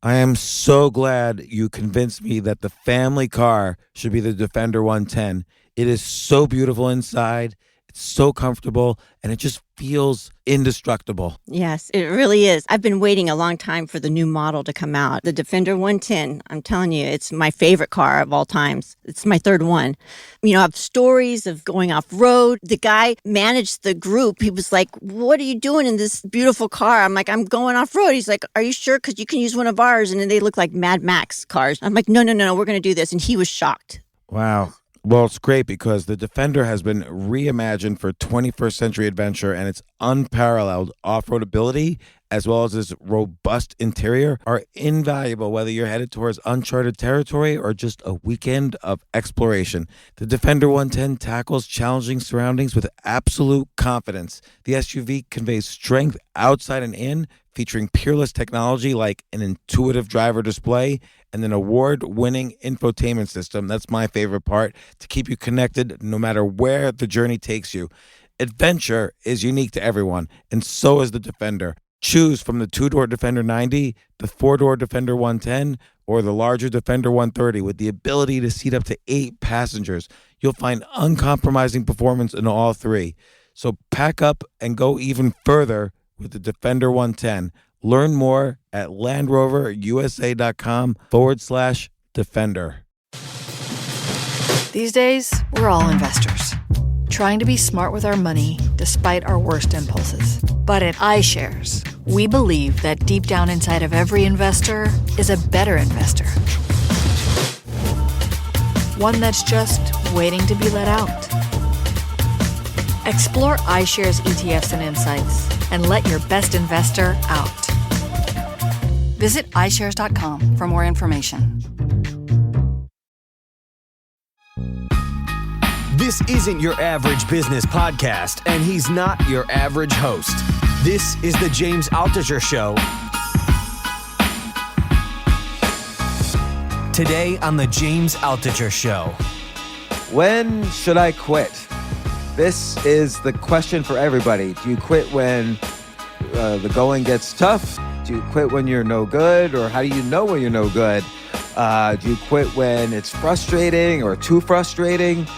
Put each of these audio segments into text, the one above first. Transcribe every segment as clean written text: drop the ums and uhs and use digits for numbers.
I am so glad you convinced me that the family car should be the Defender 110. It is so beautiful inside. It's so comfortable and it just feels indestructible. Yes, it really is. I've been waiting a long time for the new model to come out. The Defender 110, I'm telling you, it's my favorite car of all times. It's my third one. You know, I have stories of going off road. The guy managed the group. He was like, "What are you doing in this beautiful car?" I'm like, "I'm going off road." He's like, "Are you sure? Because you can use one of ours." And then they look like Mad Max cars. I'm like, no, we're going to do this. And he was shocked. Wow. Well, it's great because the Defender has been reimagined for 21st century adventure, and its unparalleled off-road ability as well as its robust interior are invaluable whether you're headed towards uncharted territory or just a weekend of exploration. The Defender 110 tackles challenging surroundings with absolute confidence. The SUV conveys strength outside and in, featuring peerless technology like an intuitive driver display and an award-winning infotainment system. That's my favorite part, to keep you connected no matter where the journey takes you. Adventure is unique to everyone, and so is the Defender. Choose from the two-door Defender 90, the four-door Defender 110, or the larger Defender 130 with the ability to seat up to 8 passengers. You'll find uncompromising performance in all three. So pack up and go even further with the Defender 110. Learn more at LandRoverUSA.com/Defender. These days, we're all investors, trying to be smart with our money despite our worst impulses. But at iShares, we believe that deep down inside of every investor is a better investor. One that's just waiting to be let out. Explore iShares ETFs and insights and let your best investor out. Visit iShares.com for more information. This isn't your average business podcast, and he's not your average host. This is the James Altucher Show. Today on the James Altucher Show. When should I quit? This is the question for everybody. Do you quit when the going gets tough? Do you quit when you're no good? Or how do you know when you're no good? Do you quit when it's frustrating or too frustrating?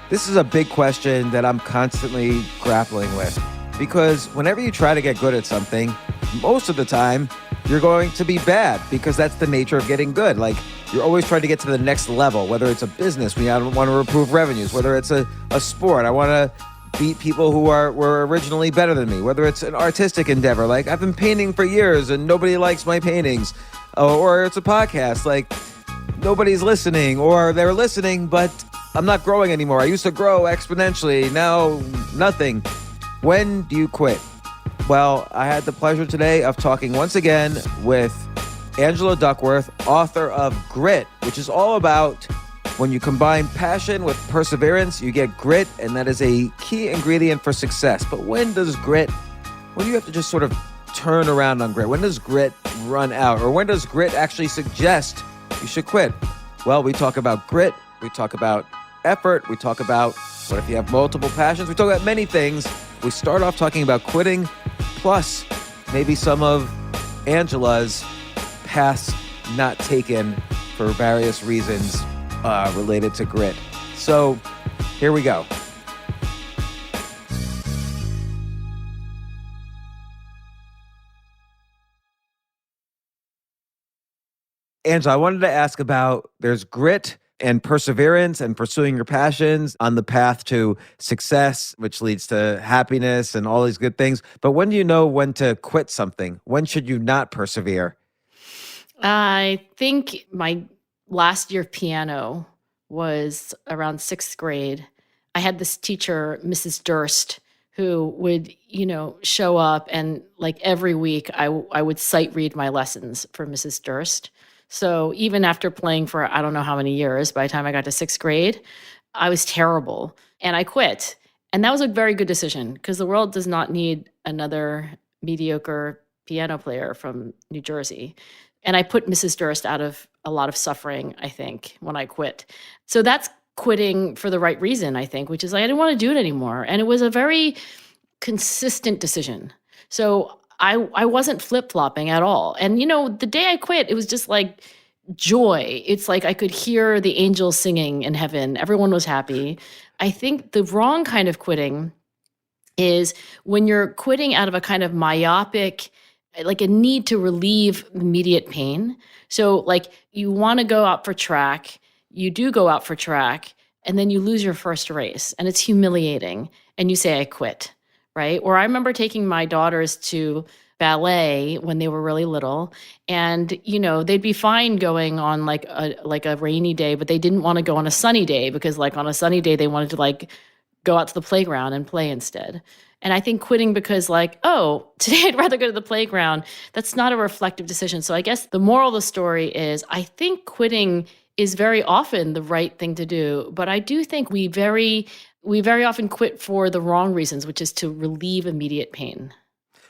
This is a big question that I'm constantly grappling with, because whenever you try to get good at something, most of the time you're going to be bad, because that's the nature of getting good. Like, you're always trying to get to the next level, whether it's a business, I want to improve revenues, whether it's a sport, I want to beat people who were originally better than me, whether it's an artistic endeavor, like I've been painting for years and nobody likes my paintings, or it's a podcast, like nobody's listening, or they're listening, but I'm not growing anymore. I used to grow exponentially, now nothing. When do you quit? Well, I had the pleasure today of talking once again with Angela Duckworth, author of Grit, which is all about when you combine passion with perseverance, you get grit, and that is a key ingredient for success. But when do you have to just sort of turn around on grit? When does grit run out? Or when does grit actually suggest you should quit? Well, we talk about grit, we talk about effort, we talk about what if you have multiple passions, we talk about many things. We start off talking about quitting, plus maybe some of Angela's paths not taken for various reasons related to grit. So here we go. Angela, I wanted to ask about, there's grit and perseverance and pursuing your passions on the path to success, which leads to happiness and all these good things. But when do you know when to quit something? When should you not persevere? I think my last year of piano was around 6th grade. I had this teacher, Mrs. Durst, who would, show up, and like every week I would sight read my lessons for Mrs. Durst. So even after playing for I don't know how many years, by the time I got to 6th grade, I was terrible and I quit. And that was a very good decision, because the world does not need another mediocre piano player from New Jersey. And I put Mrs. Durst out of a lot of suffering, I think, when I quit. So that's quitting for the right reason, I think, which is I didn't want to do it anymore. And it was a very consistent decision. So I wasn't flip-flopping at all. And, the day I quit, it was just like joy. It's like I could hear the angels singing in heaven. Everyone was happy. I think the wrong kind of quitting is when you're quitting out of a kind of myopic, like a need to relieve immediate pain. So like you want to go out for track, you do go out for track, and then you lose your first race and it's humiliating and you say, I quit, right? Or I remember taking my daughters to ballet when they were really little, and they'd be fine going on like a rainy day, but they didn't want to go on a sunny day because like on a sunny day they wanted to like go out to the playground and play instead. And I think quitting because like, oh, today I'd rather go to the playground, that's not a reflective decision. So I guess the moral of the story is I think quitting is very often the right thing to do, but I do think we very often quit for the wrong reasons, which is to relieve immediate pain.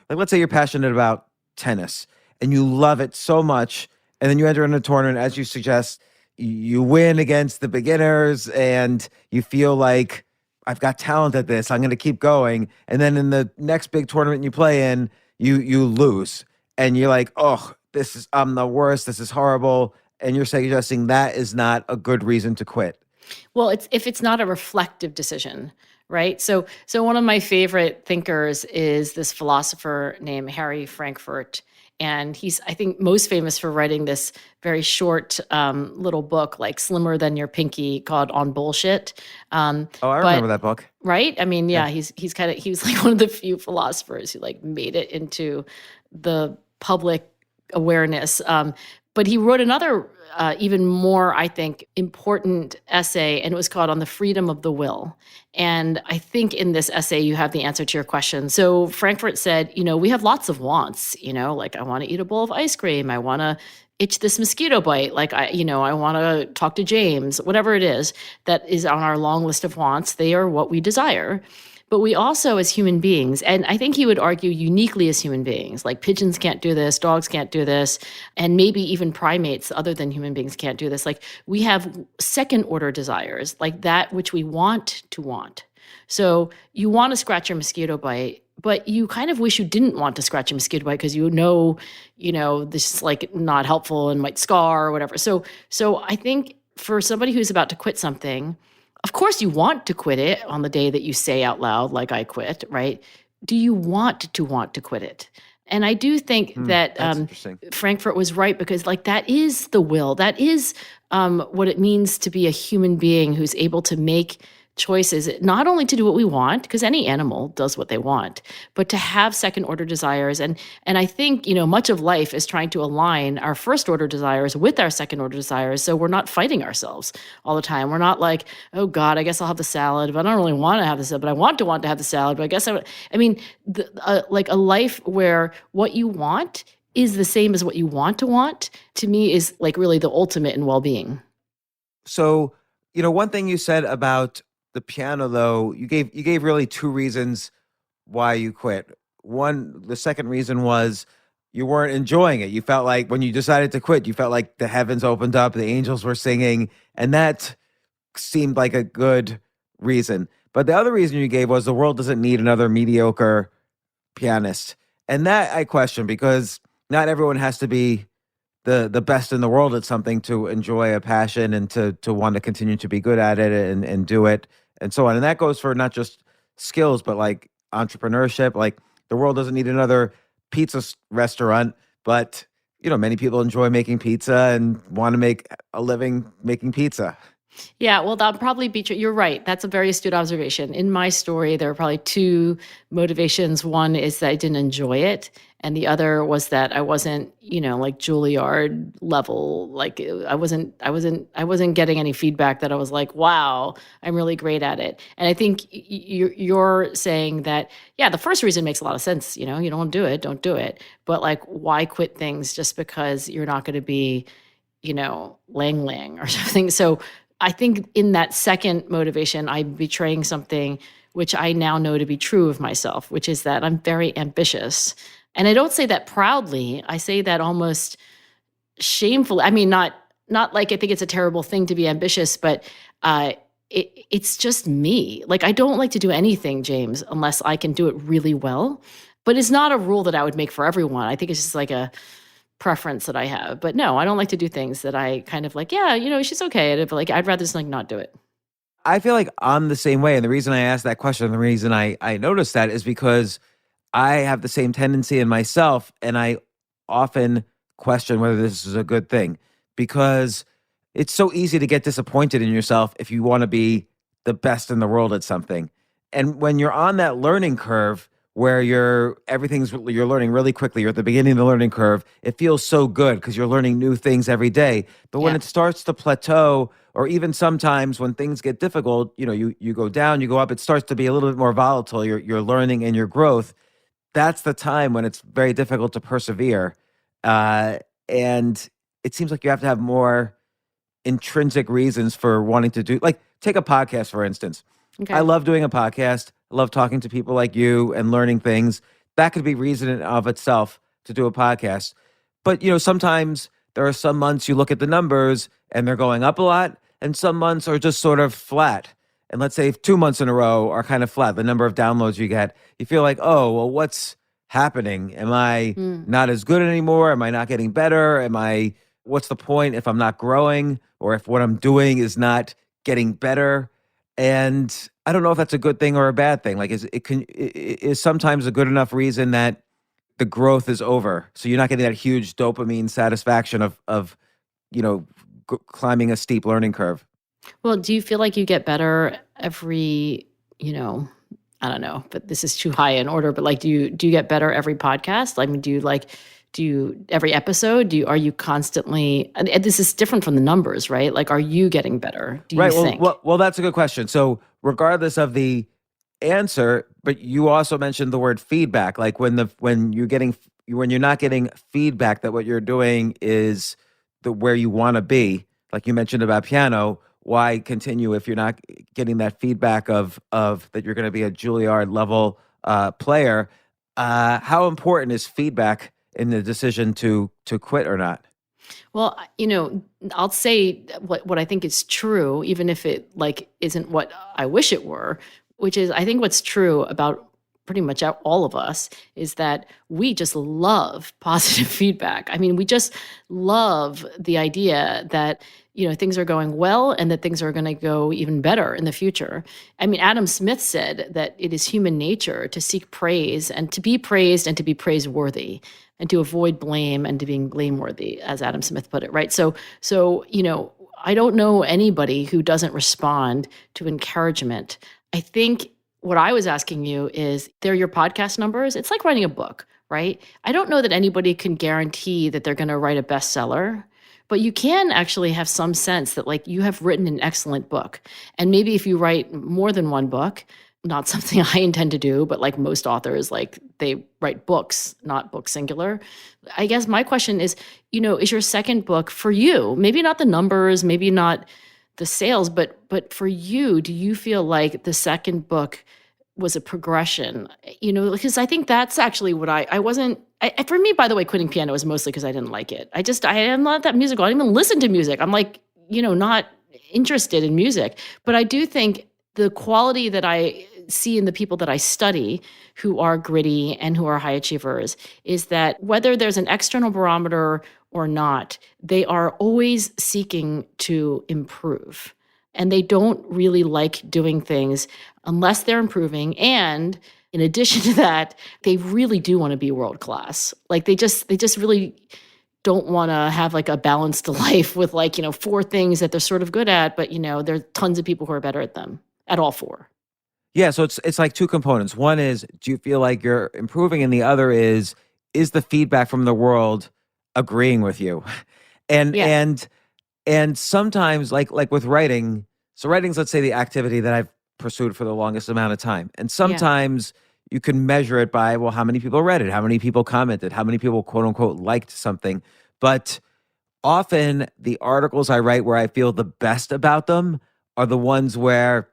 Like, let's say you're passionate about tennis and you love it so much, and then you enter in a tournament, as you suggest, you win against the beginners and you feel like, I've got talent at this, I'm going to keep going. And then in the next big tournament you play in, you lose. And you're like, oh, I'm the worst, this is horrible. And you're suggesting that is not a good reason to quit. Well, if it's not a reflective decision, right? So one of my favorite thinkers is this philosopher named Harry Frankfurt. And he's, I think, most famous for writing this very short little book, like slimmer than your pinky, called On Bullshit. I remember that book. Right? I mean, yeah. he was like one of the few philosophers who like made it into the public awareness. But he wrote another even more, I think, important essay, and it was called On the Freedom of the Will. And I think in this essay, you have the answer to your question. So Frankfurt said, we have lots of wants, like I want to eat a bowl of ice cream. I want to itch this mosquito bite. Like I want to talk to James, whatever it is that is on our long list of wants. They are what we desire. But we also, as human beings, and I think he would argue uniquely as human beings, like pigeons can't do this, dogs can't do this, and maybe even primates other than human beings can't do this. Like we have second order desires, like that which we want to want. So you want to scratch your mosquito bite, but you kind of wish you didn't want to scratch a mosquito bite because this is like not helpful and might scar or whatever. So I think for somebody who's about to quit something, of course, you want to quit it on the day that you say out loud, like I quit, right? Do you want to quit it? And I do think that Frankfurt was right because like that is the will. That is what it means to be a human being who's able to make choices, not only to do what we want, because any animal does what they want, but to have second order desires. And I think, much of life is trying to align our first order desires with our second order desires. So we're not fighting ourselves all the time. We're not like, oh God, I guess I'll have the salad, but I don't really want to have the salad, but I want to have the salad, but I guess like a life where what you want is the same as what you want, to me is like really the ultimate in well-being. So, one thing you said about the piano, though, you gave really two reasons why you quit. The second reason was you weren't enjoying it. You felt like when you decided to quit, you felt like the heavens opened up, the angels were singing, and that seemed like a good reason. But the other reason you gave was the world doesn't need another mediocre pianist. And that I question, because not everyone has to be the best in the world at something to enjoy a passion and to want to continue to be good at it and do it and so on. And that goes for not just skills, but like entrepreneurship. Like the world doesn't need another pizza restaurant, but many people enjoy making pizza and want to make a living making pizza. Yeah, well, that'll probably be true. You're right. That's a very astute observation. In my story, there are probably two motivations. One is that I didn't enjoy it. And the other was that I wasn't, like Juilliard level. Like I wasn't getting any feedback that I was like, wow, I'm really great at it. And I think you're saying that, yeah, the first reason makes a lot of sense. You don't do it, don't do it. But like, why quit things just because you're not going to be, Lang Lang or something? So I think in that second motivation, I'm betraying something which I now know to be true of myself, which is that I'm very ambitious. And I don't say that proudly. I say that almost shamefully. I mean, not like I think it's a terrible thing to be ambitious, but it's just me. Like I don't like to do anything, James, unless I can do it really well. But it's not a rule that I would make for everyone. I think it's just like a preference that I have. But no, I don't like to do things that I kind of like, yeah, she's okay at it, but like I'd rather just like not do it. I feel like I'm the same way. And the reason I asked that question, the reason I noticed that is because I have the same tendency in myself. And I often question whether this is a good thing because it's so easy to get disappointed in yourself if you want to be the best in the world at something. And when you're on that learning curve where you're learning really quickly, you're at the beginning of the learning curve, it feels so good because you're learning new things every day. But when Yeah. it starts to plateau, or even sometimes when things get difficult, you go down, you go up, it starts to be a little bit more volatile, your learning and your growth. That's the time when it's very difficult to persevere. And it seems like you have to have more intrinsic reasons for wanting to do, like, take a podcast, for instance. I Okay. love doing a podcast. I love talking to people like you and learning things. That could be reason in of itself to do a podcast. But, sometimes there are some months you look at the numbers and they're going up a lot, and some months are just sort of flat. And let's say if 2 months in a row are kind of flat, the number of downloads you get, you feel like, oh, well, what's happening? Am I Mm. not as good anymore? Am I not getting better? What's the point if I'm not growing or if what I'm doing is not getting better? And I don't know if that's a good thing or a bad thing. Like, is sometimes a good enough reason that the growth is over, so you're not getting that huge dopamine satisfaction of you know climbing a steep learning curve. Well, do you feel like you get better every, I don't know, but this is too high in order, but like, do you get better every podcast? I mean, do you every episode? Are you constantly, and this is different from the numbers, right? Like, are you getting better? Do you Right. think? Well, that's a good question. So regardless of the answer, but you also mentioned the word feedback. Like when you're not getting feedback that what you're doing is the where you want to be. Like you mentioned about piano, why continue if you're not getting that feedback of that you're going to be a Juilliard level player? How important is feedback in the decision to quit or not? Well, I'll say what I think is true, even if it like isn't what I wish it were, which is I think what's true about pretty much all of us is that we just love positive feedback. I mean, we just love the idea that things are going well and that things are going to go even better in the future. I mean, Adam Smith said that it is human nature to seek praise and to be praised and to be praiseworthy, and to avoid blame and to being blameworthy, as Adam Smith put it, right? So, I don't know anybody who doesn't respond to encouragement. I think what I was asking you is, they're your podcast numbers. It's like writing a book, right? I don't know that anybody can guarantee that they're going to write a bestseller, but you can actually have some sense that like you have written an excellent book. And maybe if you write more than one book, not something I intend to do, but like most authors, like they write books, not book singular. I guess my question is, is your second book for you? Maybe not the numbers, maybe not the sales, but for you, do you feel like the second book was a progression? Because I think that's actually what for me, by the way, quitting piano was mostly because I didn't like it. I am not that musical. I don't even listen to music. I'm like, not interested in music. But I do think the quality that I see in the people that I study who are gritty and who are high achievers is that whether there's an external barometer or not, they are always seeking to improve. And they don't really like doing things unless they're improving. And in addition to that, they really do want to be world class. Like they just really don't want to have like a balanced life with like, 4 things that they're sort of good at, but there are tons of people who are better at them, at all 4. Yeah, so it's like two components. One is, do you feel like you're improving, and the other is the feedback from the world agreeing with you? And Yeah. and sometimes like with writing, so writing's, let's say, the activity that I've pursued for the longest amount of time. And sometimes you can measure it by, well, how many people read it, how many people commented, how many people quote unquote liked something. But often the articles I write where I feel the best about them are the ones where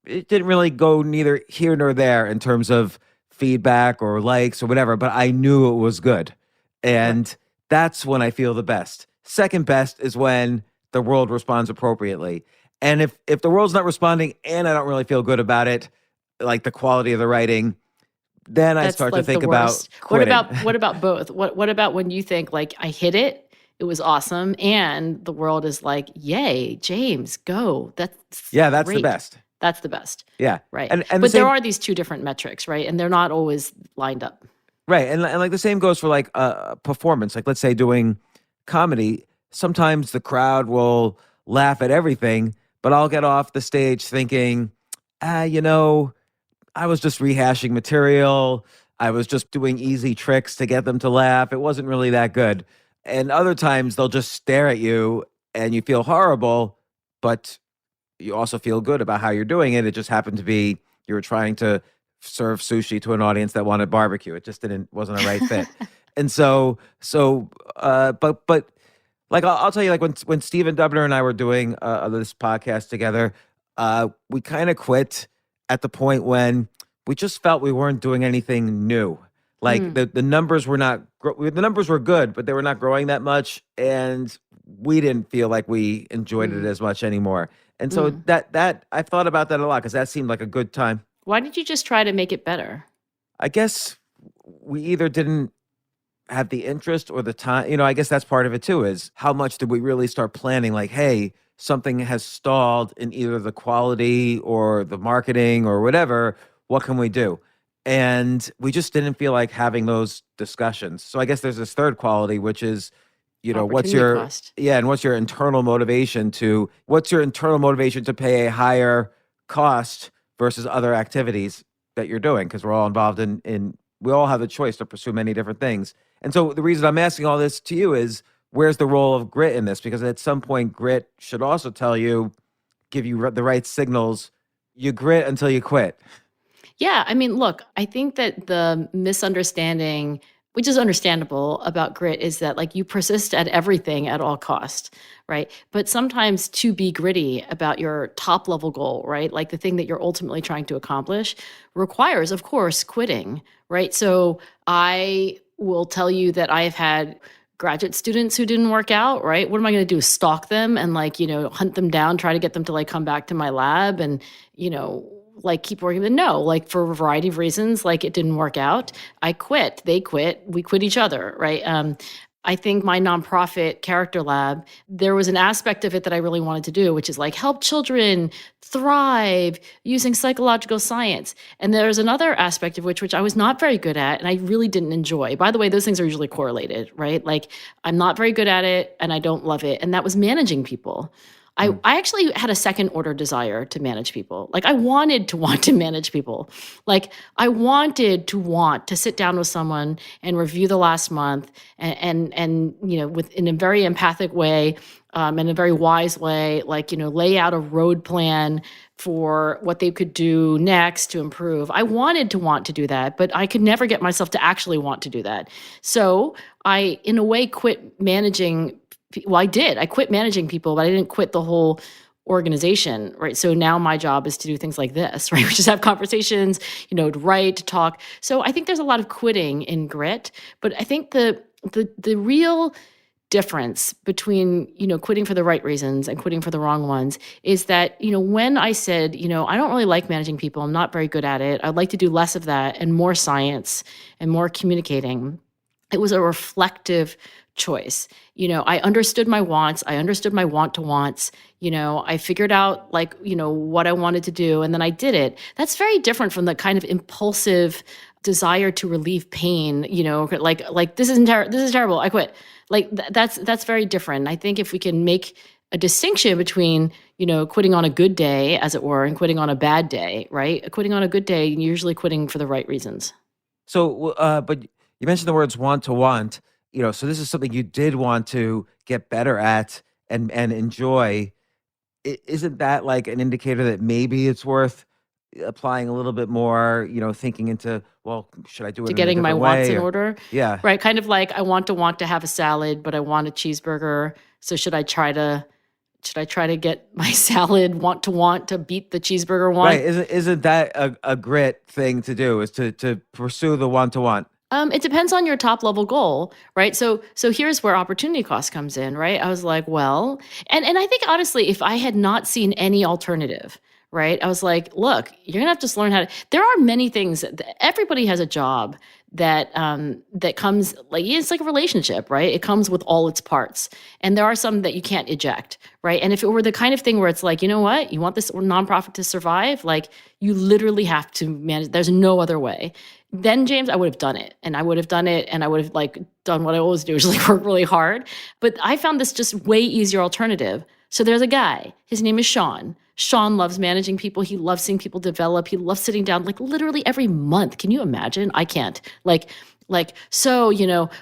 it didn't really go neither here nor there in terms of feedback or likes or whatever, but I knew it was good. And that's when I feel the best. Second best is when the world responds appropriately. And if the world's not responding and I don't really feel good about it, like the quality of the writing, then I That's start to like think the about worst. quitting. What about both? What about when you think like I hit it, it was awesome, and the world is like, yay, James, go. That's Yeah, that's the great. best. That's the best. Yeah. Right. And the But there same, are these two different metrics, right? And they're not always lined up. right. And like the same goes for like a performance. Like let's say doing comedy, sometimes the crowd will laugh at everything, but I'll get off the stage thinking, you know, I was just rehashing material. I was just doing easy tricks to get them to laugh. It wasn't really that good. And other times they'll just stare at you and you feel horrible, but you also feel good about how you're doing it. It just happened to be you were trying to serve sushi to an audience that wanted barbecue. It just wasn't a right fit. And but like I'll tell you, like when Stephen Dubner and I were doing this podcast together, we kind of quit at the point when we just felt we weren't doing anything new. Like the numbers were not the numbers were good, but they were not growing that much, and we didn't feel like we enjoyed it as much anymore. And so that I've thought about that a lot because that seemed like a good time. Why did you just try to make it better? I guess we either didn't have the interest or the time. You know, I guess that's part of it too, is how much did we really start planning? Like, hey, something has stalled in either the quality or the marketing or whatever. What can we do? And we just didn't feel like having those discussions. So I guess there's this third quality, which is, you know, what's Opportunity your cost. and what's your internal motivation to pay a higher cost versus other activities that you're doing, because we're all involved in we all have the choice to pursue many different things. And so the reason I'm asking all this to you is, where's the role of grit in this? Because at some point grit should also give you the right signals. You grit until you quit. Yeah, I mean, look, I think that the misunderstanding, which is understandable about grit, is that like you persist at everything at all cost, right? But sometimes to be gritty about your top level goal, right? Like the thing that you're ultimately trying to accomplish requires, of course, quitting, right? So I will tell you that I have had graduate students who didn't work out, right? What am I going to do? Stalk them and like, hunt them down, try to get them to like come back to my lab and, like keep working. But no, like for a variety of reasons, like it didn't work out. I quit. They quit. We quit each other, right? I think my nonprofit Character Lab, there was an aspect of it that I really wanted to do, which is like help children thrive using psychological science. And there's another aspect of which I was not very good at and I really didn't enjoy. By the way, those things are usually correlated, right? Like I'm not very good at it and I don't love it. And that was managing people. I actually had a second order desire to manage people. Like I wanted to want to manage people. Like I wanted to want to sit down with someone and review the last month and in a very empathic way, in a very wise way, like, lay out a road plan for what they could do next to improve. I wanted to want to do that, but I could never get myself to actually want to do that. So I, in a way, quit managing. Well, I did. I quit managing people, but I didn't quit the whole organization, right? So now my job is to do things like this, right? Which is have conversations, to write, to talk. So I think there's a lot of quitting in grit, but I think the real difference between, quitting for the right reasons and quitting for the wrong ones is that, when I said, I don't really like managing people, I'm not very good at it. I'd like to do less of that and more science and more communicating. It was a reflective choice. I understood my wants. I understood my want-to-wants. I figured out like, what I wanted to do and then I did it. That's very different from the kind of impulsive desire to relieve pain, like this is terrible. I quit. Like that's very different. I think if we can make a distinction between, quitting on a good day, as it were, and quitting on a bad day, right? Quitting on a good day, you're usually quitting for the right reasons. So, but you mentioned the words want to want. So this is something you did want to get better at and enjoy. Isn't that like an indicator that maybe it's worth applying a little bit more, thinking into, well, should I do it to in getting a my different wants way? in order? Yeah. Right. Kind of like I want to have a salad, but I want a cheeseburger. So should I try to get my salad want to beat the cheeseburger want? Right. Isn't that a grit thing to do, is to pursue the want to want? It depends on your top level goal, right? So here's where opportunity cost comes in, right? I was like, well, and I think honestly, if I had not seen any alternative, right? I was like, look, you're going to have to just learn how to, there are many things everybody has a job that that comes like, it's like a relationship, right? It comes with all its parts. And there are some that you can't eject, right? And if it were the kind of thing where it's like, you know what, you want this nonprofit to survive, like you literally have to manage, there's no other way. Then James, I would have done it, and I would have like done what I always do, which is like work really hard. But I found this just way easier alternative. So there's a guy, his name is Sean. Sean loves managing people. He loves seeing people develop. He loves sitting down like literally every month. Can you imagine? I can't. So,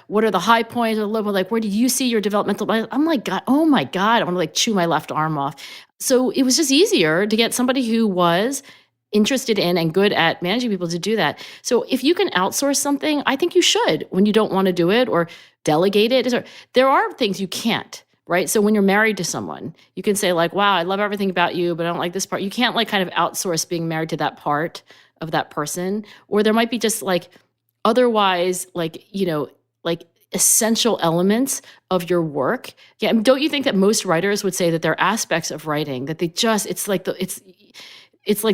what are the high points or low? Like, where do you see your developmental? I'm like, God, oh my God, I want to like chew my left arm off. So it was just easier to get somebody who was interested in and good at managing people to do that. So if you can outsource something, I think you should when you don't want to do it or delegate it. There are things you can't. Right. So when you're married to someone, you can say like, wow, I love everything about you, but I don't like this part. You can't like kind of outsource being married to that part of that person. Or there might be just like otherwise like, like essential elements of your work. Yeah. Don't you think that most writers would say that there are aspects of writing that they just, it's like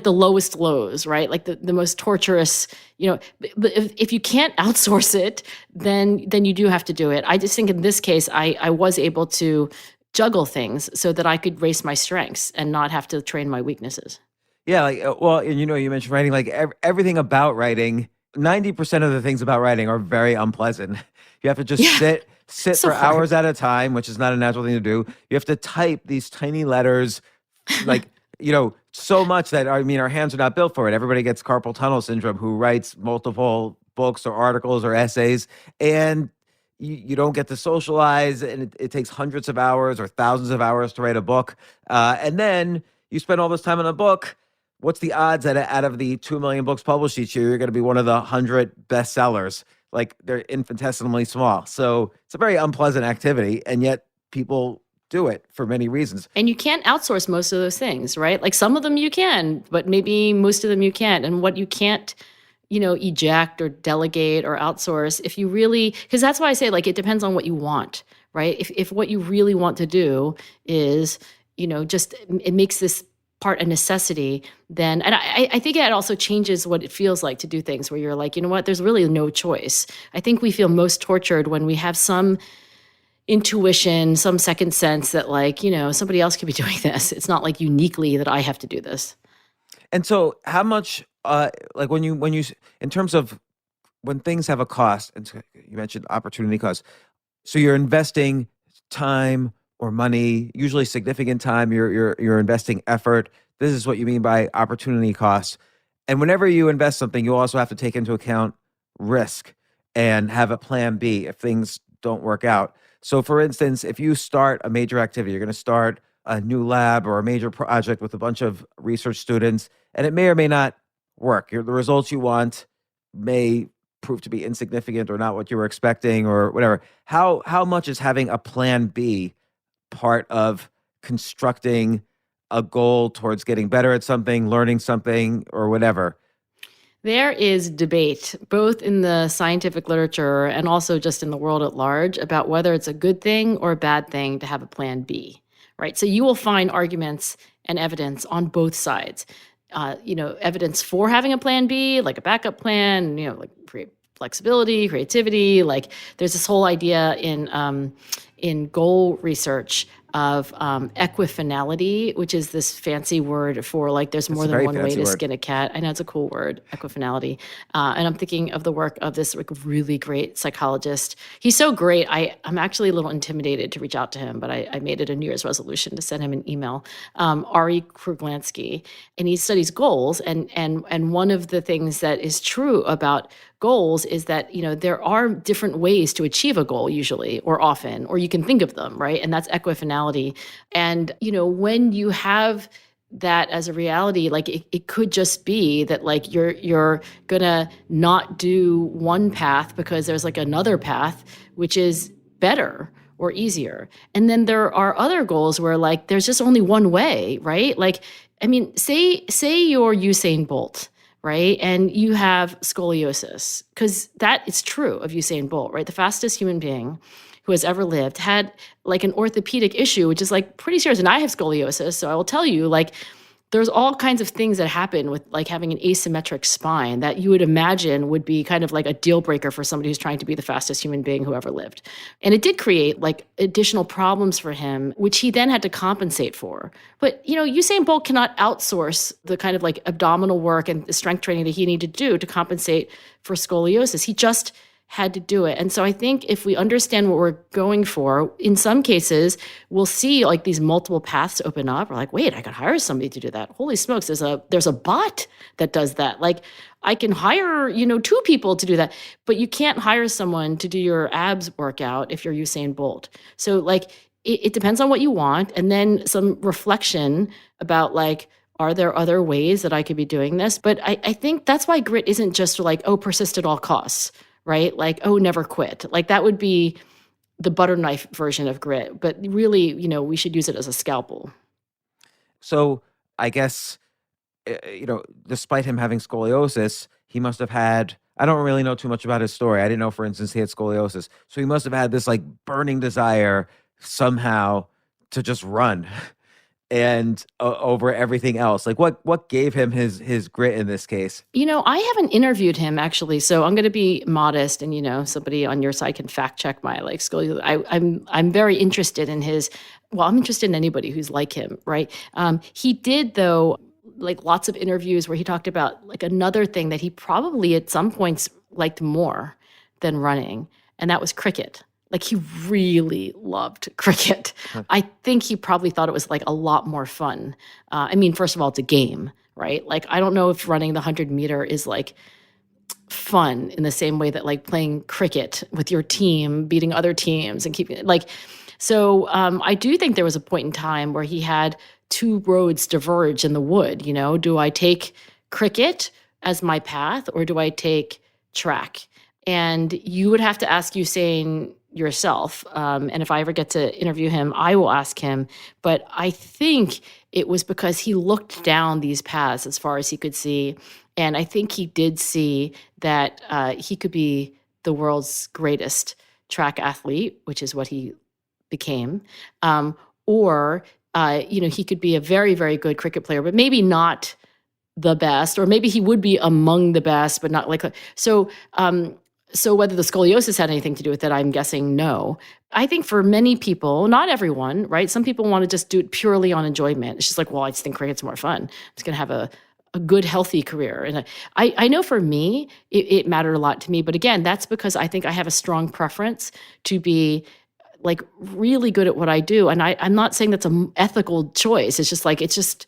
the lowest lows, right? Like the most torturous, but if you can't outsource it, then you do have to do it. I just think in this case, I was able to juggle things so that I could race my strengths and not have to train my weaknesses. Yeah, like, well, and you mentioned writing, like everything about writing, 90% of the things about writing are very unpleasant. You have to just sit So for hard. hours at a time, which is not a natural thing to do. You have to type these tiny letters, like, so much that, I mean, our hands are not built for it. Everybody gets carpal tunnel syndrome who writes multiple books or articles or essays, and you don't get to socialize, and it takes hundreds of hours or thousands of hours to write a book. And then you spend all this time on a book. What's the odds that out of the 2 million books published each year, you're going to be one of the 100 bestsellers? Like, they're infinitesimally small. So it's a very unpleasant activity, and yet people do it for many reasons. And you can't outsource most of those things, right? Like some of them you can, but maybe most of them you can't. And what you can't, eject or delegate or outsource, if you really, because that's why I say like it depends on what you want, right? If what you really want to do is, just it makes this part a necessity, then, and I think it also changes what it feels like to do things where you're like, you know what, there's really no choice. I think we feel most tortured when we have some intuition, some second sense that like, somebody else could be doing this. It's not like uniquely that I have to do this. And so how much, like when you, in terms of when things have a cost, and so you mentioned opportunity cost, so you're investing time or money, usually significant time, you're investing effort. This is what you mean by opportunity costs. And whenever you invest something, you also have to take into account risk and have a plan B if things don't work out. So for instance, if you start a major activity, you're going to start a new lab or a major project with a bunch of research students, and it may or may not work. The results you want may prove to be insignificant or not what you were expecting or whatever. How much is having a plan B part of constructing a goal towards getting better at something, learning something, or whatever? There is debate, both in the scientific literature and also just in the world at large, about whether it's a good thing or a bad thing to have a plan B, right? So you will find arguments and evidence on both sides. Evidence for having a plan B, like a backup plan, like flexibility, creativity. Like there's this whole idea in goal research of equifinality, which is this fancy word for like there's more than one way to skin a cat. I know it's a cool word, equifinality. And I'm thinking of the work of this like really great psychologist. He's so great. I'm actually a little intimidated to reach out to him, but I made it a New Year's resolution to send him an email. Ari Kruglansky, and he studies goals. And one of the things that is true about goals is that, there are different ways to achieve a goal usually or often, or you can think of them, right? And that's equifinality. And, when you have that as a reality, like it could just be that like you're gonna not do one path because there's like another path, which is better or easier. And then there are other goals where like there's just only one way, right? Like, I mean, say you're Usain Bolt, right? And you have scoliosis, because that is true of Usain Bolt, right? The fastest human being who has ever lived had like an orthopedic issue, which is like pretty serious. And I have scoliosis. So I will tell you, like, there's all kinds of things that happen with like having an asymmetric spine that you would imagine would be kind of like a deal breaker for somebody who's trying to be the fastest human being who ever lived. And it did create like additional problems for him, which he then had to compensate for. But, Usain Bolt cannot outsource the kind of like abdominal work and the strength training that he needed to do to compensate for scoliosis. He just had to do it. And so I think if we understand what we're going for, in some cases, we'll see like these multiple paths open up. We're like, wait, I could hire somebody to do that. Holy smokes, there's a bot that does that. Like I can hire, 2 people to do that, but you can't hire someone to do your abs workout if you're Usain Bolt. So like it depends on what you want. And then some reflection about like, are there other ways that I could be doing this? But I think that's why grit isn't just like, oh, persist at all costs. Right? Like, oh, never quit. Like that would be the butter knife version of grit. But really, we should use it as a scalpel. So I guess, despite him having scoliosis, he must have had, I don't really know too much about his story. I didn't know, for instance, he had scoliosis. So he must have had this like burning desire somehow to just run and over everything else. Like what gave him his grit in this case? I haven't interviewed him actually, so I'm going to be modest, and somebody on your side can fact check my like scoliosis. I'm very interested in his. Well, I'm interested in anybody who's like him, right? He did though, like lots of interviews where he talked about like another thing that he probably at some points liked more than running, and that was cricket. Like he really loved cricket. I think he probably thought it was like a lot more fun. First of all, it's a game, right? Like I don't know if running the 100-meter is like fun in the same way that like playing cricket with your team, beating other teams and keeping it like. So I do think there was a point in time where he had 2 roads diverge in the wood. Do I take cricket as my path or do I take track? And you would have to ask Usain yourself. And if I ever get to interview him, I will ask him. But I think it was because he looked down these paths as far as he could see. And I think he did see that he could be the world's greatest track athlete, which is what he became. Or he could be a very, very good cricket player, but maybe not the best, or maybe he would be among the best, but not like so. So whether the scoliosis had anything to do with it, I'm guessing no. I think for many people, not everyone, right? Some people want to just do it purely on enjoyment. It's just like, well, I just think cricket's more fun. I'm just going to have a good, healthy career. And I know for me, it mattered a lot to me. But again, that's because I think I have a strong preference to be like really good at what I do. And I'm not saying that's an ethical choice. It's just like, it's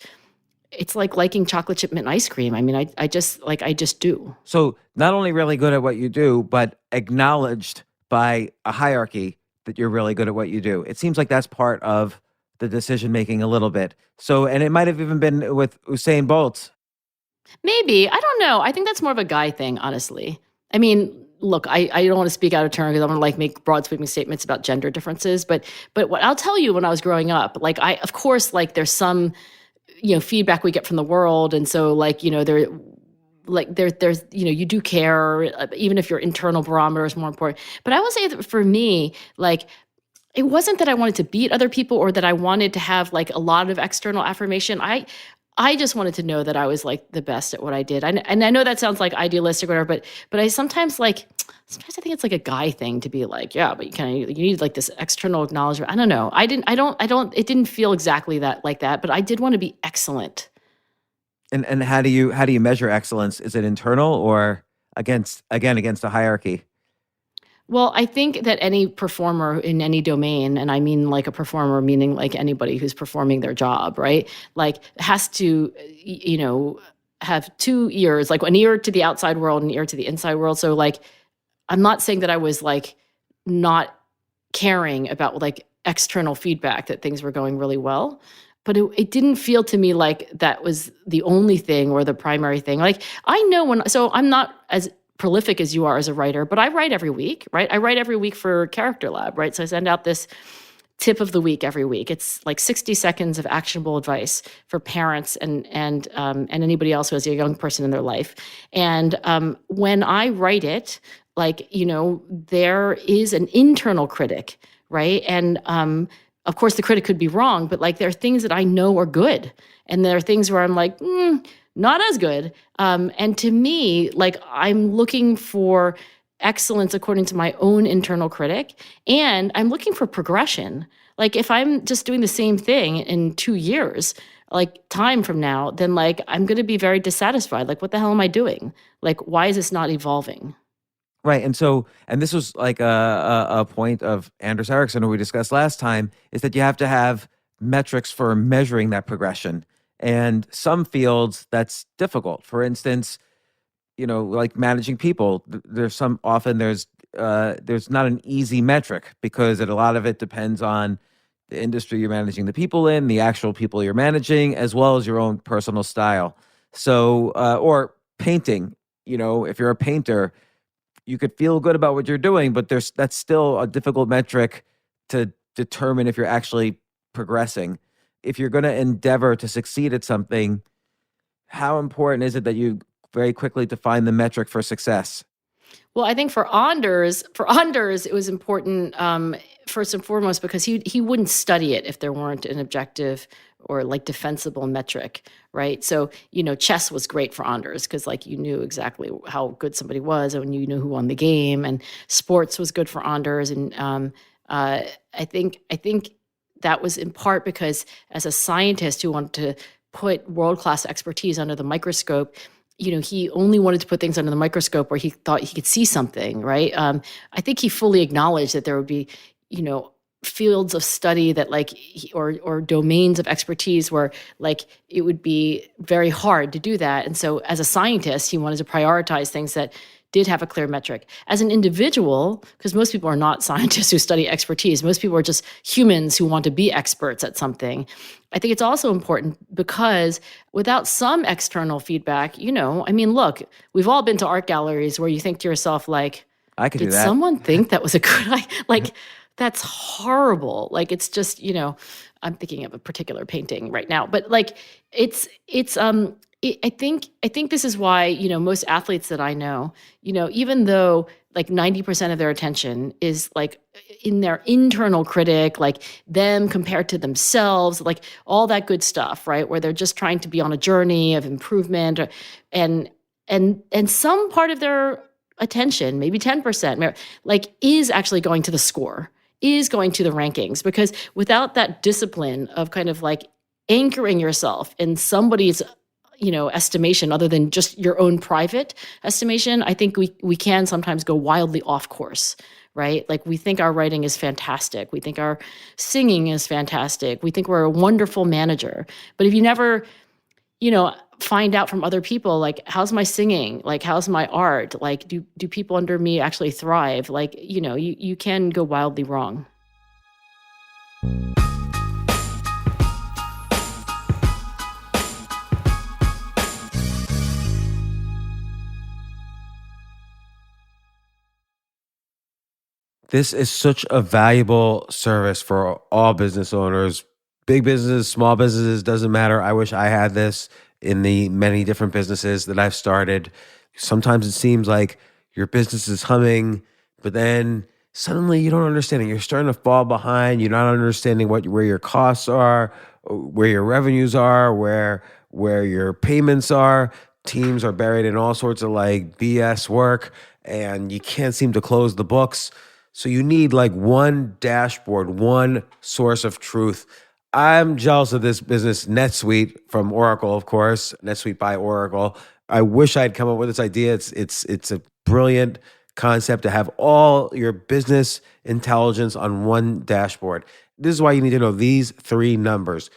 like liking chocolate chip mint ice cream. I just do. So not only really good at what you do, but acknowledged by a hierarchy that you're really good at what you do. It seems like that's part of the decision making a little bit. So, and it might have even been with Usain Bolt. Maybe. I don't know. I think that's more of a guy thing, honestly. Look, I don't want to speak out of turn because I want to like make broad sweeping statements about gender differences. But what I'll tell you, when I was growing up, like of course, like there's some feedback we get from the world. And so there's, you do care, even if your internal barometer is more important. But I will say that for me, like, it wasn't that I wanted to beat other people or that I wanted to have like a lot of external affirmation. I just wanted to know that I was like the best at what I did. And I know that sounds like idealistic or whatever, but I sometimes I think it's like a guy thing to be like, yeah, but you need like this external acknowledgement. I don't know. It didn't feel exactly like that, but I did want to be excellent. And how do you measure excellence? Is it internal or against a hierarchy? Well, I think that any performer in any domain, and I mean like a performer meaning like anybody who's performing their job, right? Like has to, have 2 ears, like an ear to the outside world and an ear to the inside world. So like, I'm not saying that I was like not caring about like external feedback that things were going really well, but it didn't feel to me like that was the only thing or the primary thing. Like I know so I'm not as prolific as you are as a writer, but I write every week, right? I write every week for Character Lab, right? So I send out this tip of the week every week. It's like 60 seconds of actionable advice for parents and anybody else who has a young person in their life. And when I write it, like, there is an internal critic, right? And of course, the critic could be wrong, but like there are things that I know are good. And there are things where I'm like, not as good. And to me, like I'm looking for excellence according to my own internal critic, and I'm looking for progression. Like if I'm just doing the same thing in 2 years, like time from now, then like I'm going to be very dissatisfied. Like what the hell am I doing? Like why is this not evolving? Right. And this was like a point of Anders Ericsson, who we discussed last time, is that you have to have metrics for measuring that progression. And some fields that's difficult. For instance, like managing people, there's not an easy metric because a lot of it depends on the industry you're managing the people in, the actual people you're managing, as well as your own personal style. So, or painting, if you're a painter, you could feel good about what you're doing, but that's still a difficult metric to determine if you're actually progressing. If you're going to endeavor to succeed at something, how important is it that you very quickly define the metric for success? Well, I think for Anders, it was important first and foremost because he wouldn't study it if there weren't an objective or like defensible metric, right? So chess was great for Anders because like you knew exactly how good somebody was and you knew who won the game, and sports was good for Anders, and I think that was in part because as a scientist who wanted to put world-class expertise under the microscope, he only wanted to put things under the microscope where he thought he could see something, right? I think he fully acknowledged that there would be, fields of study that like, or domains of expertise where like it would be very hard to do that. And so as a scientist, he wanted to prioritize things that did have a clear metric. As an individual, because most people are not scientists who study expertise, most people are just humans who want to be experts at something. I think it's also important because without some external feedback, look, we've all been to art galleries where you think to yourself, like, I could do did that. someone think that was a good, like, that's horrible. Like, it's just, I'm thinking of a particular painting right now, but like, I think this is why, most athletes that I know, even though like 90% of their attention is like in their internal critic, like them compared to themselves, like all that good stuff, right? Where they're just trying to be on a journey of improvement, and some part of their attention, maybe 10%, like is actually going to the score, is going to the rankings, because without that discipline of kind of like anchoring yourself in somebody's estimation other than just your own private estimation, I think we can sometimes go wildly off course, right? Like we think our writing is fantastic. We think our singing is fantastic. We think we're a wonderful manager. But if you never, find out from other people, like, how's my singing? Like, how's my art? Like, do people under me actually thrive? Like, you can go wildly wrong. This is such a valuable service for all business owners, big businesses, small businesses, doesn't matter. I wish I had this in the many different businesses that I've started. Sometimes it seems like your business is humming, but then suddenly you don't understand it. You're starting to fall behind. You're not understanding where your costs are, where your revenues are, where your payments are. Teams are buried in all sorts of like BS work, and you can't seem to close the books. So you need like one dashboard, one source of truth. I'm jealous of this business, NetSuite from Oracle, of course, NetSuite by Oracle. I wish I'd come up with this idea. It's a brilliant concept to have all your business intelligence on one dashboard. This is why you need to know these three numbers: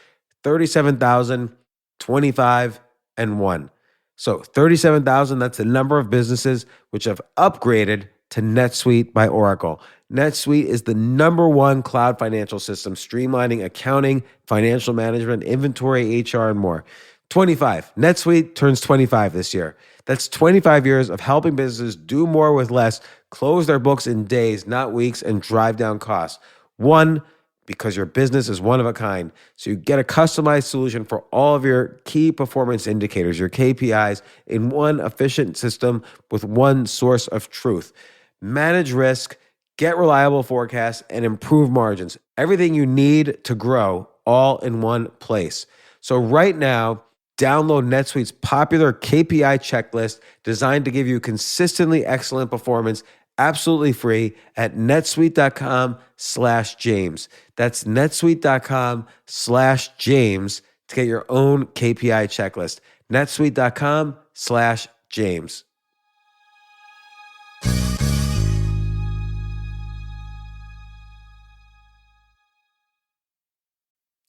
37,000, 25, and 1. So 37,000, that's the number of businesses which have upgraded to NetSuite by Oracle. NetSuite is the #1 cloud financial system, streamlining accounting, financial management, inventory, HR, and more. 25. NetSuite turns 25 this year. That's 25 years of helping businesses do more with less, close their books in days, not weeks, and drive down costs. 1, because your business is one of a kind. So you get a customized solution for all of your key performance indicators, your KPIs, in one efficient system with one source of truth. Manage risk, Get reliable forecasts and improve margins. Everything you need to grow all in one place. So right now, download NetSuite's popular KPI checklist designed to give you consistently excellent performance absolutely free at netsuite.com/James. That's netsuite.com/James to get your own KPI checklist. netsuite.com/James.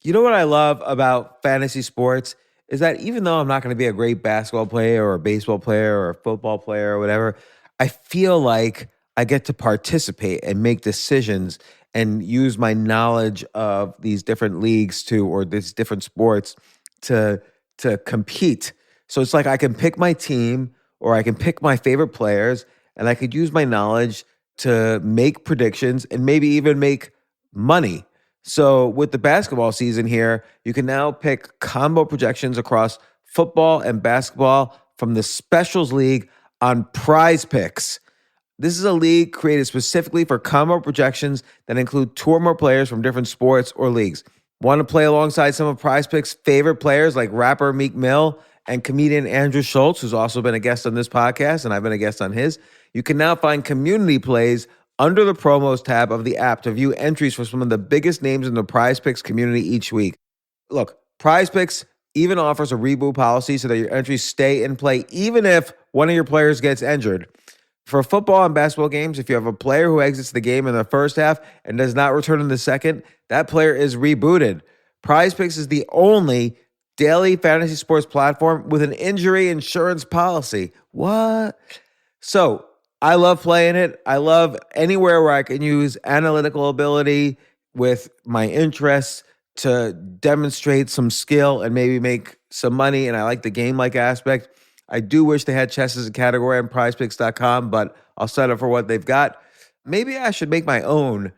You know what I love about fantasy sports is that even though I'm not going to be a great basketball player or a baseball player or a football player or whatever, I feel like I get to participate and make decisions and use my knowledge of these different leagues or these different sports to to compete. So it's like I can pick my team or I can pick my favorite players and I could use my knowledge to make predictions and maybe even make money. So with the basketball season here, you can now pick combo projections across football and basketball from the Specials League on Prize Picks. This is a league created specifically for combo projections that include two or more players from different sports or leagues. Want to play alongside some of Prize Picks' favorite players like rapper Meek Mill and comedian Andrew Schultz, who's also been a guest on this podcast, and I've been a guest on his? You can now find community plays under the promos tab of the app to view entries for some of the biggest names in the Prize Picks community each week. Look, Prize Picks even offers a reboot policy so that your entries stay in play even if one of your players gets injured. For football and basketball games, if you have a player who exits the game in the first half and does not return in the second, that player is rebooted. Prize Picks is the only daily fantasy sports platform with an injury insurance policy. What? So I love playing it. I love anywhere where I can use analytical ability with my interests to demonstrate some skill and maybe make some money. And I like the game-like aspect. I do wish they had chess as a category on prizepicks.com, but I'll settle for what they've got. Maybe I should make my own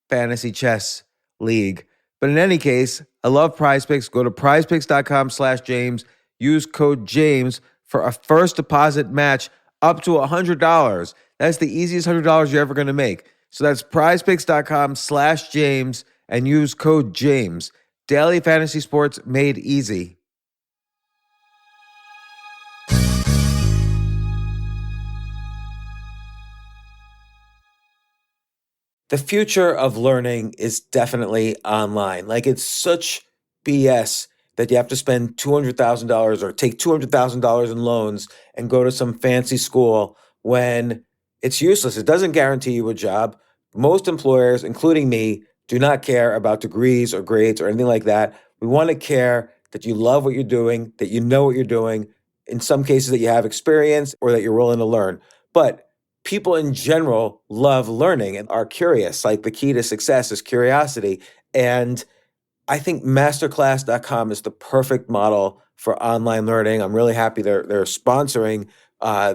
fantasy chess league. But in any case, I love Prize Picks. Go to prizepicks.com/James. Use code James for a first deposit match up to $100. That's the easiest $100 you're ever going to make. So that's prizepicks.com/James and use code James. Daily fantasy sports made easy. The future of learning is definitely online. Like, it's such BS that you have to spend $200,000 or take $200,000 in loans and go to some fancy school when it's useless. It doesn't guarantee you a job. Most employers, including me, do not care about degrees or grades or anything like that. We want to care that you love what you're doing, that you know what you're doing, in some cases that you have experience or that you're willing to learn. But people in general love learning and are curious. Like, the key to success is curiosity. And I think masterclass.com is the perfect model for online learning. I'm really happy they're sponsoring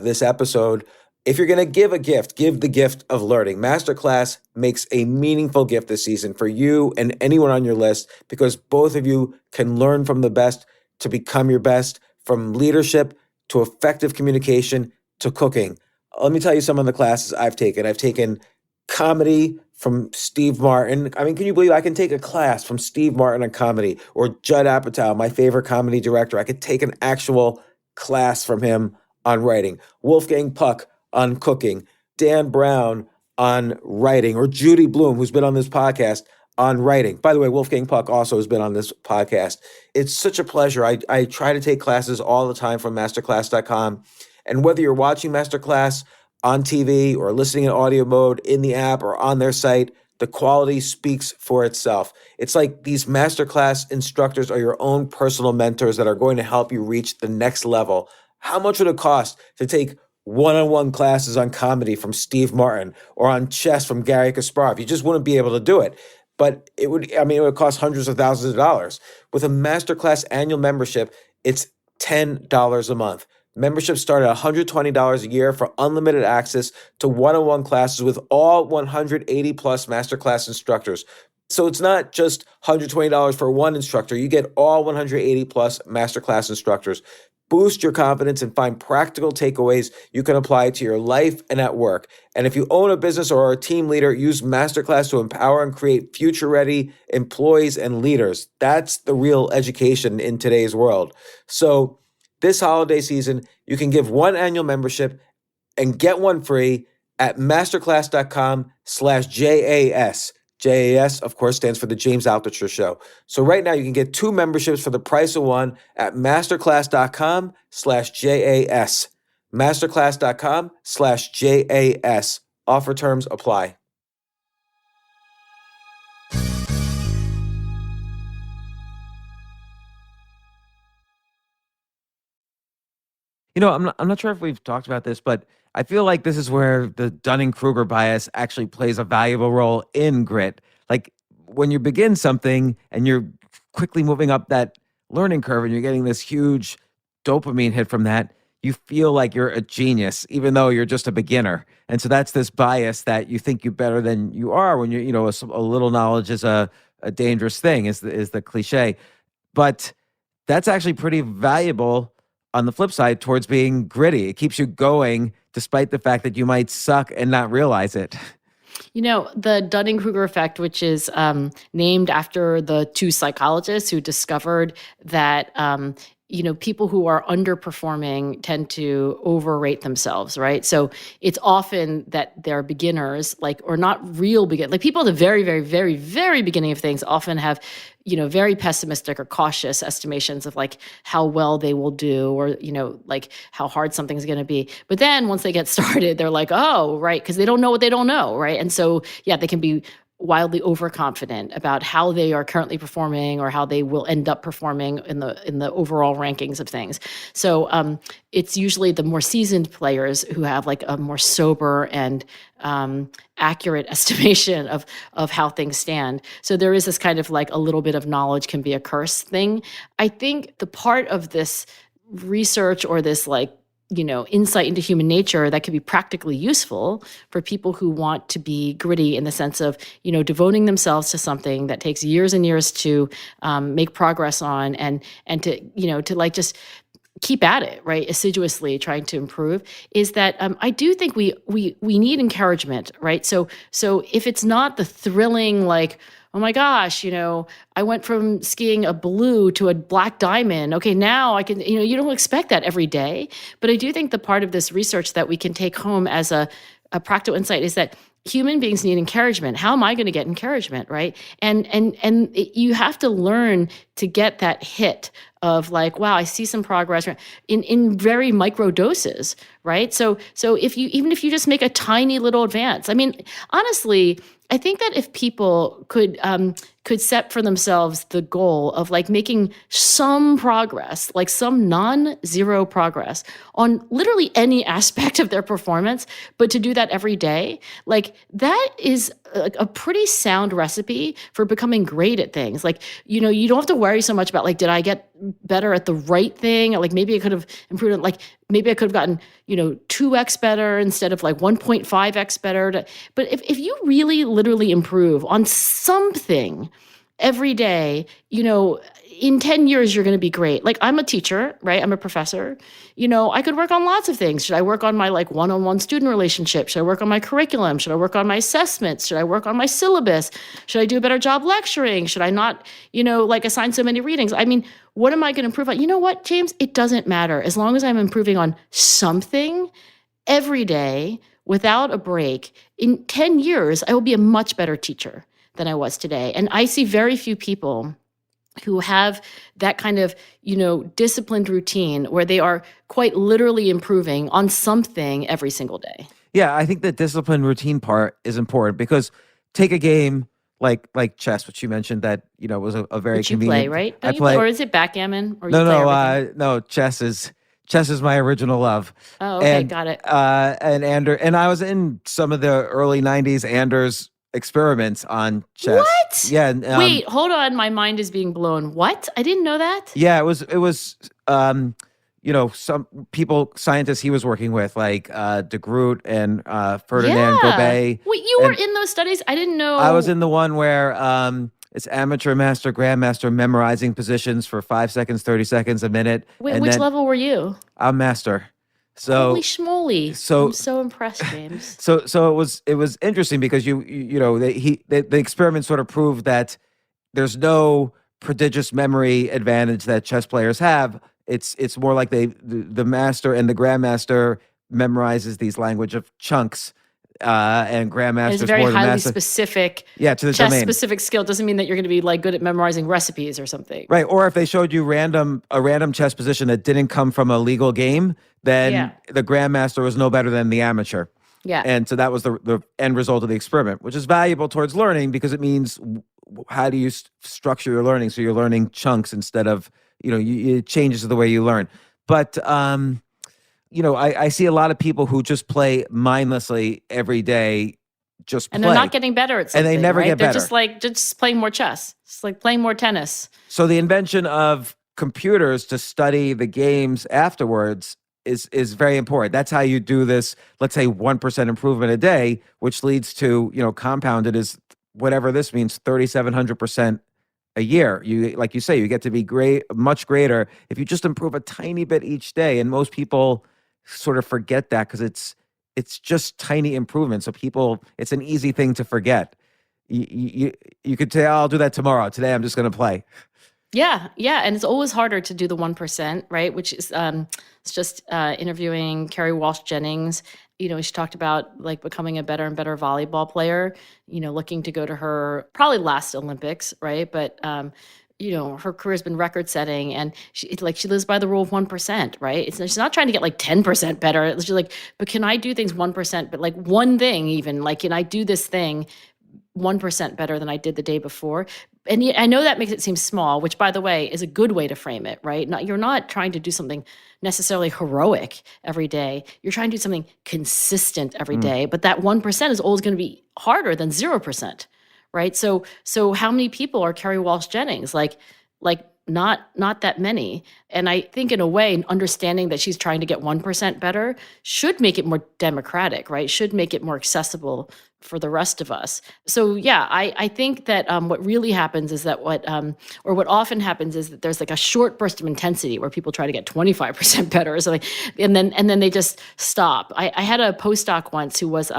this episode. If you're going to give a gift, give the gift of learning. Masterclass makes a meaningful gift this season for you and anyone on your list, because both of you can learn from the best to become your best, from leadership to effective communication to cooking. Let me tell you some of the classes I've taken. I've taken comedy from Steve Martin. I mean, can you believe I can take a class from Steve Martin on comedy, or Judd Apatow, my favorite comedy director? I could take an actual class from him on writing. Wolfgang Puck on cooking. Dan Brown on writing, or Judy Bloom, who's been on this podcast, on writing. By the way, Wolfgang Puck also has been on this podcast. It's such a pleasure. I try to take classes all the time from masterclass.com. And whether you're watching Masterclass on TV or listening in audio mode in the app or on their site, the quality speaks for itself. It's like these Masterclass instructors are your own personal mentors that are going to help you reach the next level. How much would it cost to take one-on-one classes on comedy from Steve Martin or on chess from Gary Kasparov? You just wouldn't be able to do it. But it would cost hundreds of thousands of dollars. With a Masterclass annual membership, it's $10 a month. Memberships start at $120 a year for unlimited access to one-on-one classes with all 180 plus Masterclass instructors. So it's not just $120 for one instructor. You get all 180 plus masterclass instructors. Boost your confidence and find practical takeaways you can apply to your life and at work. And if you own a business or are a team leader, use Masterclass to empower and create future-ready employees and leaders. That's the real education in today's world. So this holiday season, you can give one annual membership and get one free at masterclass.com/JAS. JAS, of course, stands for the James Altucher Show. So right now you can get 2 memberships for the price of one at masterclass.com/JAS. Masterclass.com/JAS. Offer terms apply. I'm not sure if we've talked about this, but I feel like this is where the Dunning-Kruger bias actually plays a valuable role in grit. Like when you begin something and you're quickly moving up that learning curve and you're getting this huge dopamine hit from that, you feel like you're a genius, even though you're just a beginner. And so that's this bias that you think you're better than you are when a little knowledge is a dangerous thing, is the cliche. But that's actually pretty valuable on the flip side towards being gritty. It keeps you going despite the fact that you might suck and not realize it. The Dunning-Kruger effect, which is named after the 2 psychologists who discovered that people who are underperforming tend to overrate themselves, right? So it's often that they're beginners, or not real beginners. Like people at the very, very, very, very beginning of things often have, very pessimistic or cautious estimations of how well they will do, or, how hard something's going to be. But then once they get started, they're like, oh, right, because they don't know what they don't know, right? And so, yeah, they can be wildly overconfident about how they are currently performing or how they will end up performing in the overall rankings of things. So it's usually the more seasoned players who have a more sober and accurate estimation of how things stand. So there is this kind of a little bit of knowledge can be a curse thing. I think the part of this research or this insight into human nature that could be practically useful for people who want to be gritty in the sense of, devoting themselves to something that takes years and years to make progress on and to, to just keep at it, right? Assiduously trying to improve, is that I do think we need encouragement, right? So if it's not the thrilling, oh my gosh, I went from skiing a blue to a black diamond. Okay, now I can, you don't expect that every day. But I do think the part of this research that we can take home as a practical insight is that human beings need encouragement. How am I going to get encouragement, right? And you have to learn to get that hit of wow, I see some progress in very micro doses, right? So if you just make a tiny little advance, I mean, honestly, I think that if people could set for themselves the goal of making some progress, some non-zero progress on literally any aspect of their performance, but to do that every day, that is a pretty sound recipe for becoming great at things. You don't have to worry so much about did I get better at the right thing? Or maybe I could have improved it. Maybe I could have gotten, 2x better instead of 1.5x better. But if you really literally improve on something every day, in 10 years, you're going to be great. I'm a teacher, right? I'm a professor. I could work on lots of things. Should I work on my one-on-one student relationship? Should I work on my curriculum? Should I work on my assessments? Should I work on my syllabus? Should I do a better job lecturing? Should I not, assign so many readings? I mean, what am I going to improve on? You know what, James? It doesn't matter. As long as I'm improving on something every day without a break, in 10 years, I will be a much better teacher than I was today. And I see very few people who have that kind of, disciplined routine where they are quite literally improving on something every single day. Yeah, I think the discipline routine part is important because take a game like chess, which you mentioned that, was a very which you convenient. play, right? I play, or is it backgammon? Or no, chess is my original love. Oh, okay, and, got it. And I was in some of the early 90s Anders experiments on chess. What? Yeah. Wait, hold on. My mind is being blown. What? I didn't know that. Yeah, it was some people, scientists he was working with, like Duckw and Ferdinand Yeah. Gobet. Wait, you were And in those studies? I didn't know. I was in the one where it's amateur, master, grandmaster memorizing positions for 5 seconds, 30 seconds, a minute. Wait, and which then level were you? I'm master. So Holy schmoly. so- I'm so impressed, James. So it was interesting because the experiment sort of proved that there's no prodigious memory advantage that chess players have. It's more like the master and the grandmaster memorizes these language of chunks, and grandmaster It's a is very more the highly master. specific Yeah, to the chess domain. specific skill. Doesn't mean that you're going to be like good at memorizing recipes or something. Right. Or if they showed you a random chess position that didn't come from a legal game, then Yeah. the grandmaster was no better than the amateur. Yeah. And so that was the end result of the experiment, which is valuable towards learning because it means how do you structure your learning so you're learning chunks instead of, it changes the way you learn. But, I see a lot of people who just play mindlessly every day, just play. And they're not getting better at something. And they never right? get They're better. just playing more chess. It's like playing more tennis. So the invention of computers to study the games afterwards is very important. That's how you do this, let's say 1% improvement a day, which leads to, compounded is whatever this means, 3,700% a year. Like you say, you get to be much greater if you just improve a tiny bit each day. And most people sort of forget that because it's just tiny improvements. So it's an easy thing to forget. You could say, oh, I'll do that tomorrow. Today, I'm just going to play. Yeah, and it's always harder to do the 1%, right? Which is it's just interviewing Carrie Walsh Jennings. She talked about like becoming a better and better volleyball player. Looking to go to her probably last Olympics, right? But her career's been record-setting, and she lives by the rule of 1%, right? She's not trying to get like 10% better. It's just like, but can I do things 1%? But like one thing, even like, can I do this thing 1% better than I did the day before? And I know that makes it seem small, which, by the way, is a good way to frame it, right? You're not trying to do something necessarily heroic every day. You're trying to do something consistent every day. But that 1% is always going to be harder than 0%, right? So how many people are Carrie Walsh Jennings? Like not that many. And I think in a way, understanding that she's trying to get 1% better should make it more democratic, right? Should make it more accessible for the rest of us. So yeah, I think that what really happens is that what often happens is that there's like a short burst of intensity where people try to get 25% better or something, and then they just stop. I had a postdoc once who was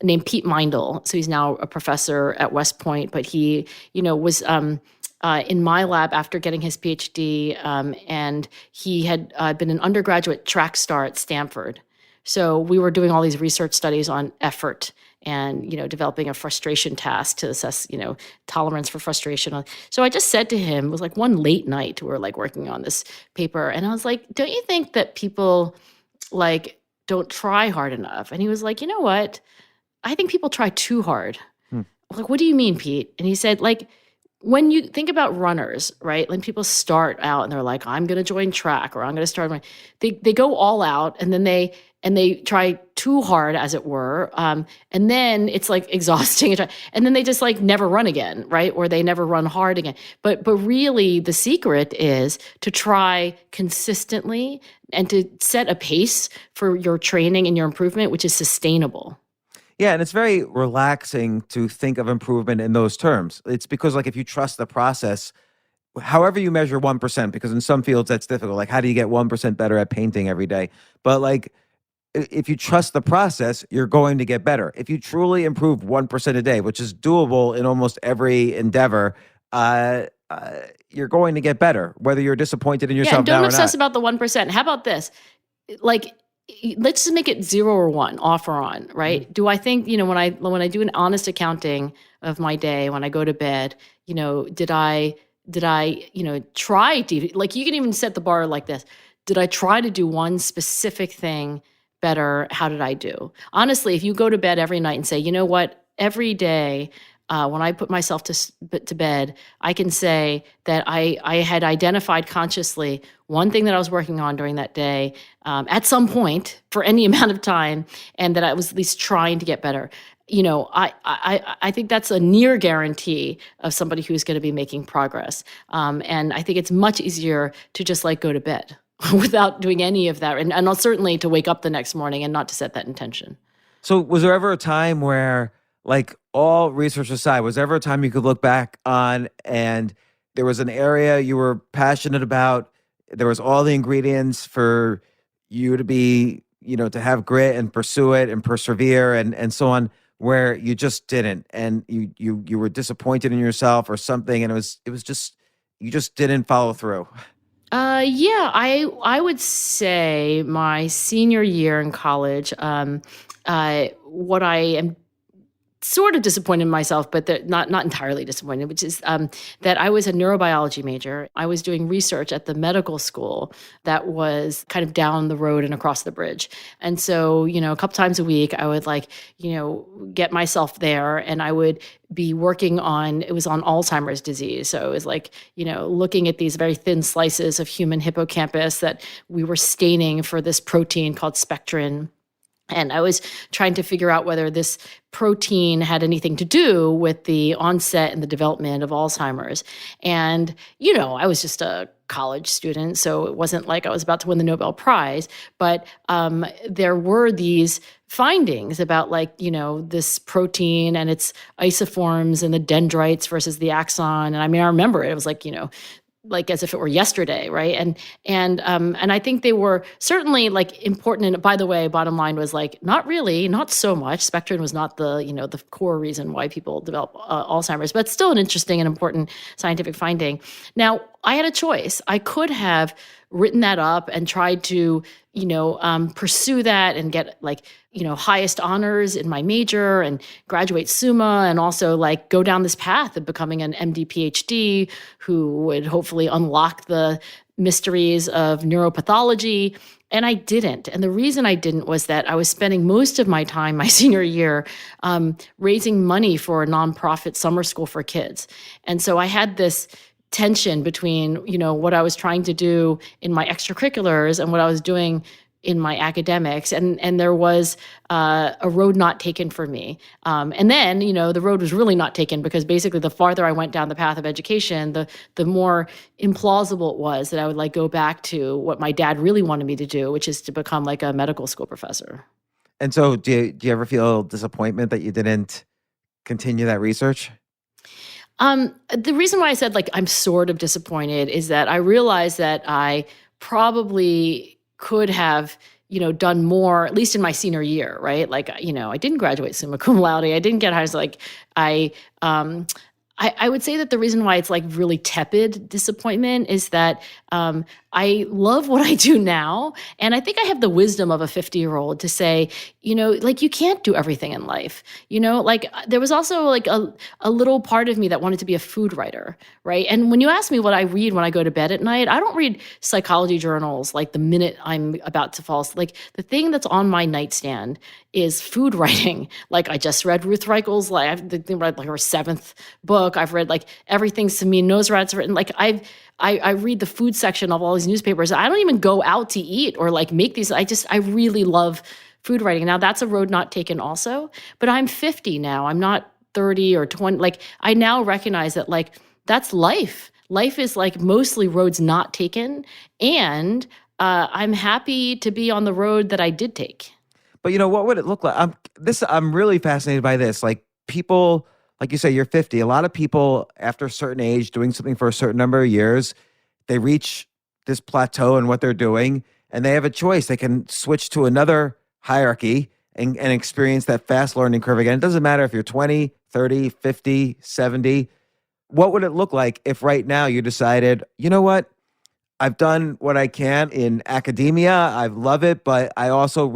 named Pete Meindl. So he's now a professor at West Point, but he, was in my lab after getting his PhD, and he had been an undergraduate track star at Stanford. So we were doing all these research studies on effort and, developing a frustration task to assess, tolerance for frustration. So I just said to him, it was like one late night, we were like working on this paper, and I was like, don't you think that people like don't try hard enough? And he was like, you know what? I think people try too hard. I was like, what do you mean, Pete? And he said, like, when you think about runners, right? When people start out and they're like, I'm going to join track, or I'm going to start, they go all out, and then they try too hard, as it were. And then it's like exhausting. And then they just like never run again, right? Or they never run hard again. But really the secret is to try consistently and to set a pace for your training and your improvement, which is sustainable. Yeah, and it's very relaxing to think of improvement in those terms. It's because, like, if you trust the process, however you measure 1%, because in some fields that's difficult. Like, how do you get 1% better at painting every day? But, like, if you trust the process, you're going to get better. If you truly improve 1% a day, which is doable in almost every endeavor, you're going to get better, whether you're disappointed in yourself Yeah, now or don't obsess not. about the 1%. How about this? Like, let's just make it 0 or 1, off or on, right? Do I think, when I do an honest accounting of my day, when I go to bed, did I try to, like, you can even set the bar like this. Did I try to do one specific thing better? How did I do? Honestly, if you go to bed every night and say, you know what, every day, when I put myself to bed, I can say that I had identified consciously one thing that I was working on during that day at some point for any amount of time, and that I was at least trying to get better. I think that's a near guarantee of somebody who's going to be making progress. And I think it's much easier to just like go to bed. without doing any of that. And certainly to wake up the next morning and not to set that intention. So was there ever a time where, like, all research aside, was there ever a time you could look back on and there was an area you were passionate about, there was all the ingredients for you to be, to have grit and pursue it and persevere and so on, where you just didn't, and you were disappointed in yourself or something, and it was just, you just didn't follow through? Yeah, I would say my senior year in college, what I am sort of disappointed in myself, but not entirely disappointed, which is that I was a neurobiology major. I was doing research at the medical school that was kind of down the road and across the bridge. And so, a couple times a week, I would get myself there, and I would be working on, it was on Alzheimer's disease. So it was looking at these very thin slices of human hippocampus that we were staining for this protein called spectrin. And I was trying to figure out whether this protein had anything to do with the onset and the development of Alzheimer's. And, I was just a college student, so it wasn't like I was about to win the Nobel Prize. But there were these findings about this protein and its isoforms and the dendrites versus the axon. And I remember it was like as if it were yesterday, right? And I think they were certainly important. And by the way, bottom line was not really, not so much. Spectrin was not the the core reason why people develop Alzheimer's, but still an interesting and important scientific finding. Now, I had a choice. I could have written that up and tried to pursue that and get highest honors in my major and graduate summa, and also go down this path of becoming an MD PhD who would hopefully unlock the mysteries of neuropathology. And I didn't. And the reason I didn't was that I was spending most of my time, my senior year, raising money for a nonprofit summer school for kids. And so I had this tension between, what I was trying to do in my extracurriculars and what I was doing in my academics. And there was a road not taken for me. And then, the road was really not taken, because basically the farther I went down the path of education, the more implausible it was that I would go back to what my dad really wanted me to do, which is to become a medical school professor. And so do you ever feel disappointment that you didn't continue that research? The reason why I said I'm sort of disappointed is that I realized that I probably could have, done more, at least in my senior year, right? I didn't graduate summa cum laude. I didn't get high. I would say that the reason why it's really tepid disappointment is that I love what I do now. And I think I have the wisdom of a 50-year-old to say, you can't do everything in life. There was also a little part of me that wanted to be a food writer, right? And when you ask me what I read when I go to bed at night, I don't read psychology journals the minute I'm about to fall asleep. The thing that's on my nightstand is food writing. I just read Ruth Reichel's, I've read her 7th book. I've read everything Samin Nosrat's written. I read the food section of all these newspapers. I don't even go out to eat or make these. I really love food writing. Now, that's a road not taken also, but I'm 50 now. I'm not 30 or 20. I now recognize that that's life. Life is mostly roads not taken. And I'm happy to be on the road that I did take. But what would it look like? I'm really fascinated by this. People, like you say, you're 50. A lot of people after a certain age doing something for a certain number of years, they reach this plateau in what they're doing, and they have a choice. They can switch to another hierarchy and experience that fast learning curve again. It doesn't matter if you're 20, 30, 50, 70. What would it look like if right now you decided, you know what? I've done what I can in academia. I love it, but I also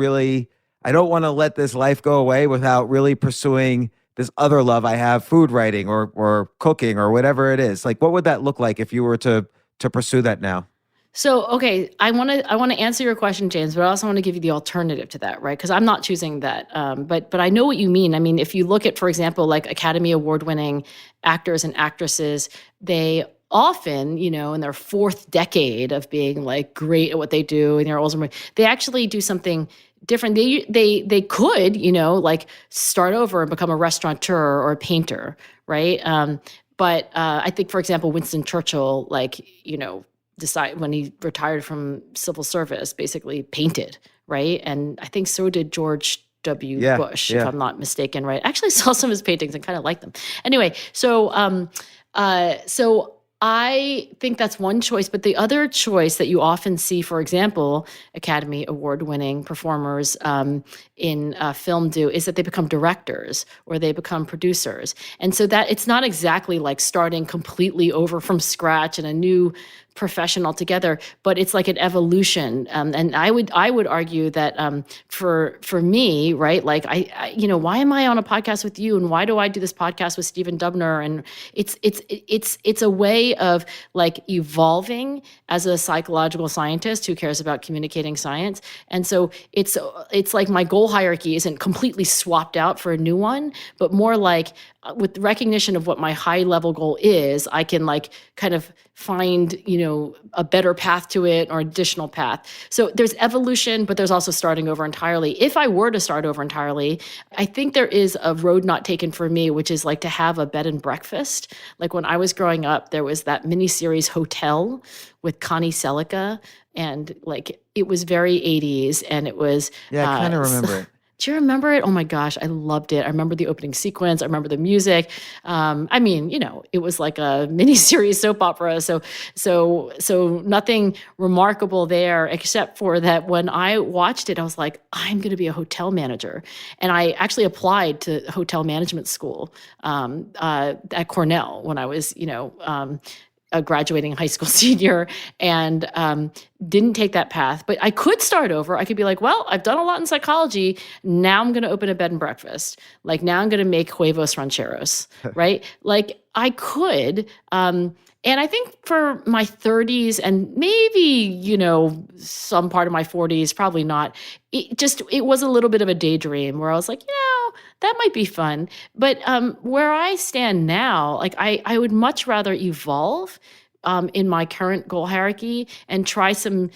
I don't want to let this life go away without really pursuing this other love I have, food writing or cooking or whatever it is. What would that look like if you were to pursue that now? So, okay, I want to answer your question, James, but I also want to give you the alternative to that, right? Because I'm not choosing that. But I know what you mean. If you look at, for example, Academy Award-winning actors and actresses, they often, in their 4th decade of being great at what they do in their older, they actually do something different. They could, start over and become a restaurateur or a painter, right? But I think, for example, Winston Churchill, when he retired from civil service, basically painted, right? And I think so did George W. Bush, if I'm not mistaken, right? I actually saw some of his paintings and kind of liked them. Anyway, so I think that's one choice, but the other choice that you often see, for example, Academy Award-winning performers in film do, is that they become directors or they become producers. And so that it's not exactly like starting completely over from scratch in a new profession altogether, but it's like an evolution. And I would argue that for me, right, like I why am I on a podcast with you, and why do I do this podcast with Stephen Dubner? And it's a way of like evolving as a psychological scientist who cares about communicating science. And so it's like my goal hierarchy isn't completely swapped out for a new one, but more like with recognition of what my high level goal is, I can like kind of find, a better path to it or additional path. So there's evolution, but there's also starting over entirely. If I were to start over entirely, I think there is a road not taken for me, which is like to have a bed and breakfast. Like when I was growing up, there was that miniseries Hotel with Connie Selica, and like it was very 80s, and it was I kind of remember it. Do you remember it? Oh my gosh, I loved it. I remember the opening sequence. I remember the music. It was like a miniseries soap opera. So nothing remarkable there, except for that when I watched it, I was like, I'm going to be a hotel manager. And I actually applied to hotel management school at Cornell when I was, a graduating high school senior, and didn't take that path. But I could start over. I could be like, well, I've done a lot in psychology. Now I'm going to open a bed and breakfast. Like now I'm going to make huevos rancheros, right? Like I could. And I think for my 30s and maybe, some part of my 40s, probably not, it was a little bit of a daydream where I was like, that might be fun. But where I stand now, like I would much rather evolve in my current goal hierarchy and try some,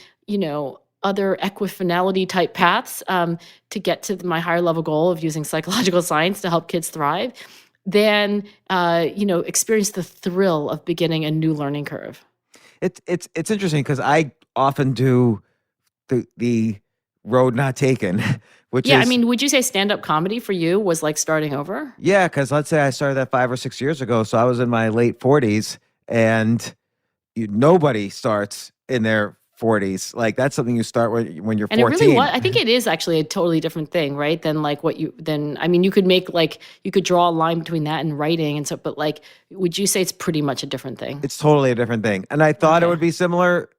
other equifinality type paths to get to my higher level goal of using psychological science to help kids thrive, than experience the thrill of beginning a new learning curve. It's interesting because I often do the road not taken, which is, would you say stand-up comedy for you was like starting over? Yeah, because let's say I started that 5 or 6 years ago, so I was in my late 40s, and nobody starts in their 40s. Like that's something you start when you're 14. And it really was. I think it is actually a totally different thing, right? Than like you could make you could draw a line between that and writing and stuff, but like, would you say it's pretty much a different thing? It's totally a different thing. And I thought it would be similar,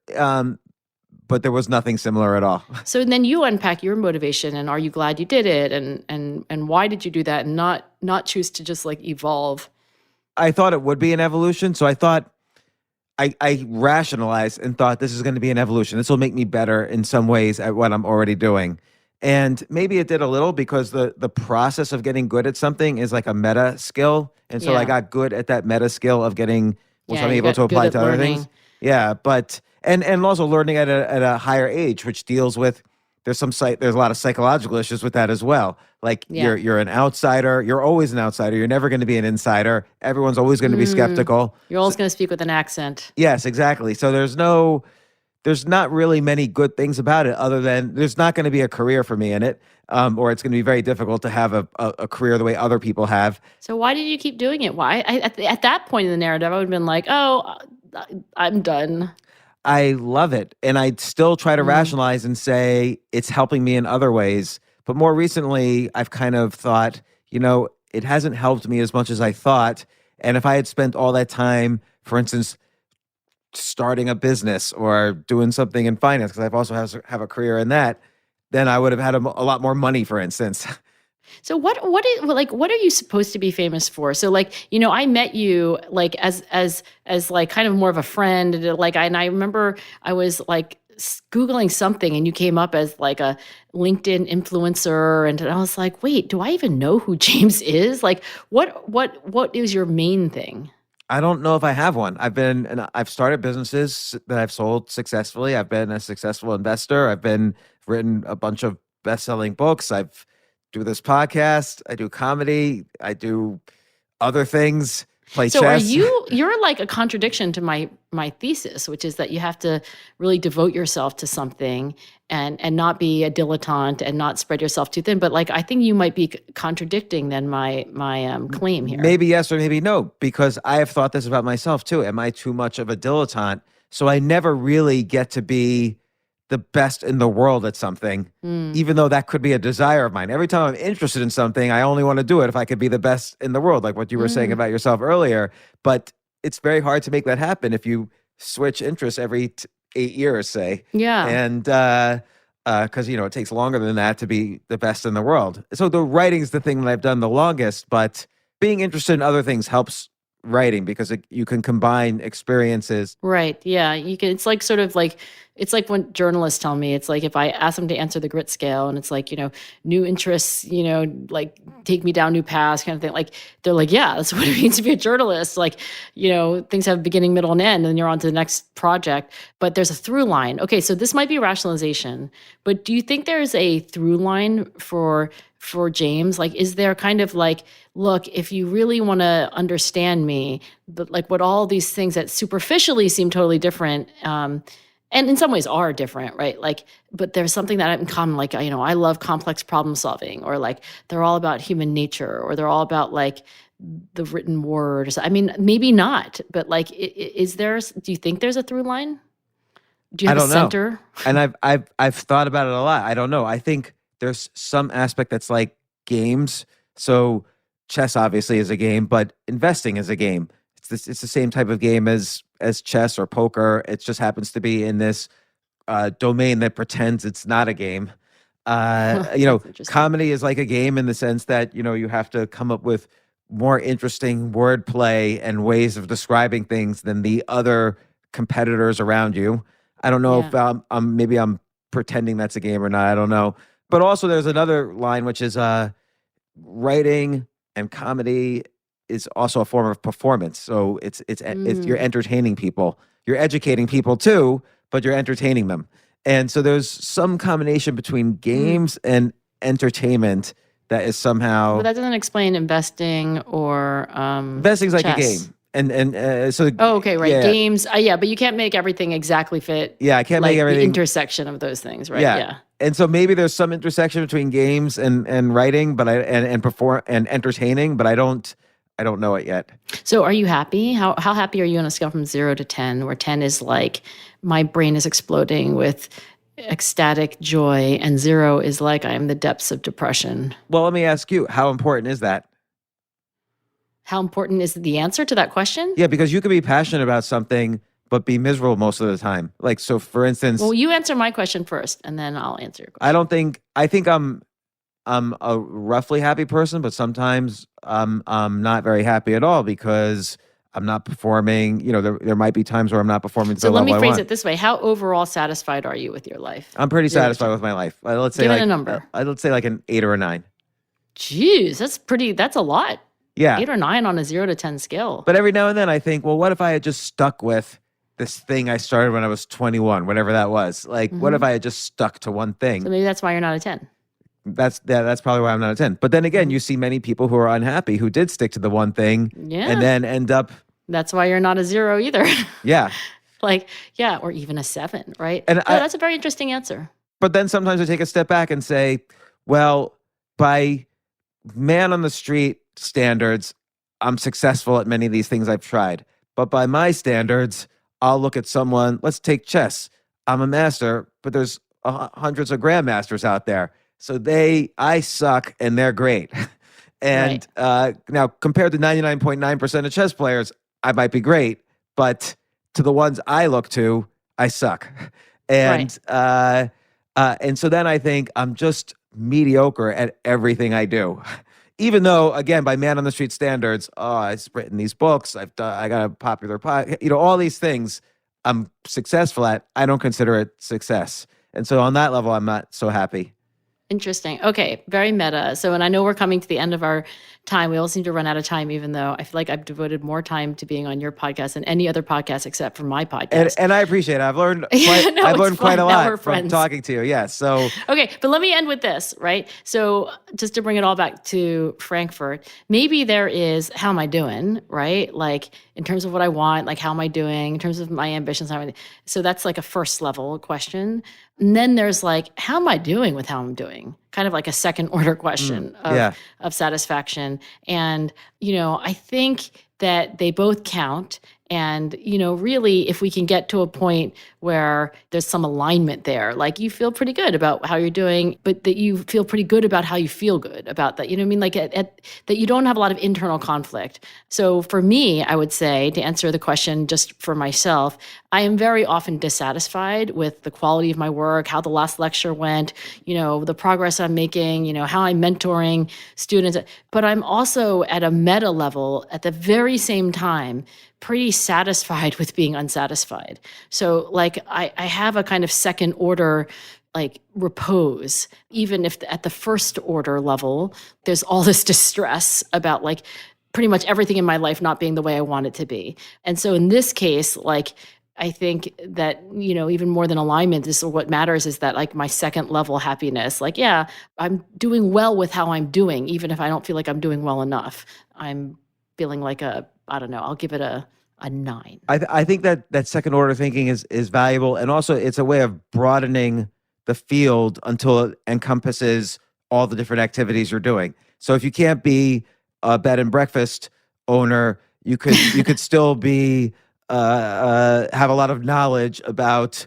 but there was nothing similar at all. So then you unpack your motivation, and are you glad you did it? And why did you do that and not choose to just like evolve? I thought it would be an evolution. So I thought, I rationalized and thought this is going to be an evolution. This will make me better in some ways at what I'm already doing. And maybe it did a little because the process of getting good at something is like a meta skill. And so I got good at that meta skill of getting, which I'm able to apply to other things. Yeah, but and also learning at a higher age, which deals with there's a lot of psychological issues with that as well. Like you're an outsider. You're always an outsider. You're never going to be an insider. Everyone's always going to be skeptical. You're always going to speak with an accent. Yes, exactly. So there's not really many good things about it other than there's not going to be a career for me in it, or it's going to be very difficult to have a career the way other people have. So why did you keep doing it? Why? At that point in the narrative, I would have been like, oh, I'm done. I love it. And I still try to rationalize and say it's helping me in other ways. But more recently, I've kind of thought, it hasn't helped me as much as I thought. And if I had spent all that time, for instance, starting a business or doing something in finance, because I've also have a career in that, then I would have had a lot more money, for instance. So what are you supposed to be famous for? So like, I met you like as like kind of more of a friend, and I remember I was like Googling something and you came up as like a LinkedIn influencer, and I was like, wait, do I even know who James is? Like what is your main thing? I don't know if I have one. I've started businesses that I've sold successfully. I've been a successful investor. Written a bunch of best-selling books. Do this podcast, I do comedy, I do other things, play So chess. you're like a contradiction to my thesis, which is that you have to really devote yourself to something and not be a dilettante and not spread yourself too thin. But like, I think you might be contradicting then my claim here. Maybe yes or maybe no, because I have thought this about myself too. Am I too much of a dilettante? So I never really get to be the best in the world at something, even though that could be a desire of mine. Every time I'm interested in something, I only want to do it if I could be the best in the world, like what you were saying about yourself earlier. But it's very hard to make that happen if you switch interests every 8 years, say. Yeah. And because, it takes longer than that to be the best in the world. So the writing's the thing that I've done the longest, but being interested in other things helps writing because you can combine experiences. Right. Yeah. You can. It's like sort of like it's like when journalists tell me. It's like if I ask them to answer the grit scale, and it's like new interests. Like take me down new paths, kind of thing. Like they're like, yeah, that's what it means to be a journalist. Like things have a beginning, middle, and end, and then you're on to the next project. But there's a through line. Okay, so this might be rationalization, but do you think there's a through line for James? Like, is there kind of like, look, if you really want to understand me, but like what all these things that superficially seem totally different, and in some ways are different, right? Like, but there's something that in common, like, I love complex problem solving, or like they're all about human nature, or they're all about like the written word. I mean, maybe not, but like, do you think there's a through line? Do you have I don't a center? know. And I've thought about it a lot. I don't know. I think there's some aspect that's like games. So chess obviously is a game, but investing is a game. It's the same type of game as chess or poker. It just happens to be in this domain that pretends it's not a game. Comedy is like a game in the sense that you have to come up with more interesting wordplay and ways of describing things than the other competitors around you. I don't know if maybe I'm pretending that's a game or not. I don't know. But also there's another line, which is writing and comedy is also a form of performance. So it's you're entertaining people. You're educating people too, but you're entertaining them. And so there's some combination between games and entertainment that is somehow. But that doesn't explain investing or investing's like chess. a game. And so. Oh, okay, right. Yeah. Games. Yeah, but you can't make everything exactly fit. Yeah, I can't like make everything. The intersection of those things, right? Yeah. And so maybe there's some intersection between games and writing, but and entertaining, but I don't know it yet. So are you happy? How happy are you on a scale from 0 to 10, where 10 is like my brain is exploding with ecstatic joy, and 0 is like I am the depths of depression? Well, let me ask you, how important is that? How important is the answer to that question? Yeah, because you could be passionate about something but be miserable most of the time. Like, so for instance. Well, you answer my question first, and then I'll answer your question. I think I'm a roughly happy person, but sometimes I'm not very happy at all because I'm not performing. There might be times where I'm not performing to the level I want. So let me phrase it this way. How overall satisfied are you with your life? I'm pretty satisfied with my life. Let's say Give it like a number. Let's say like an 8 or a 9. Jeez, that's a lot. Yeah. 8 or 9 on a 0 to 10 scale. But every now and then I think, well, what if I had just stuck with this thing I started when I was 21, whatever that was? Like, what if I had just stuck to one thing? So maybe that's why you're not a 10. That's probably why I'm not a 10. But then again, you see many people who are unhappy who did stick to the one thing and then end up. That's why you're not a 0 either. Yeah. Or even a 7, right? And that's a very interesting answer. But then sometimes I take a step back and say, well, by man on the street standards, I'm successful at many of these things I've tried. But by my standards, I'll look at someone, let's take chess. I'm a master, but there's hundreds of grandmasters out there. So I suck and they're great. And now compared to 99.9% of chess players, I might be great, but to the ones I look to, I suck. And so then I think I'm just mediocre at everything I do. Even though, again, by man on the street standards, I've written these books, I got a popular podcast, all these things I'm successful at, I don't consider it success. And so on that level, I'm not so happy. Interesting. Okay, very meta. So, and I know we're coming to the end of our time. We all seem to run out of time, even though I feel like I've devoted more time to being on your podcast than any other podcast except for my podcast. And I appreciate it. I've learned Yeah, no, I've it's learned quite fun. a Now we're lot from friends. talking to you. Yeah. So Okay, but let me end with this, right? So, just to bring it all back to Frankfurt, maybe there is how am I doing, right? Like in terms of what I want, like how am I doing in terms of my ambitions? So that's like a first level question. And then there's like, how am I doing with how I'm doing? Kind of like a second order question of satisfaction. And, I think that they both count. And, really, if we can get to a point where there's some alignment there, like you feel pretty good about how you're doing, but that you feel pretty good about how you feel good about that. You know what I mean? Like that you don't have a lot of internal conflict. So for me, I would say, to answer the question just for myself, I am very often dissatisfied with the quality of my work, how the last lecture went, the progress I'm making, how I'm mentoring students. But I'm also at a meta level at the very same time pretty satisfied with being unsatisfied. So like I have a kind of second order like repose, even if at the first order level, there's all this distress about like pretty much everything in my life not being the way I want it to be. And so in this case, like I think that, even more than alignment is what matters is that like my second level happiness, like, yeah, I'm doing well with how I'm doing, even if I don't feel like I'm doing well enough. I'm feeling like I don't know, I'll give it a 9. I think that second order thinking is valuable, and also it's a way of broadening the field until it encompasses all the different activities you're doing. So if you can't be a bed and breakfast owner, you could still be have a lot of knowledge about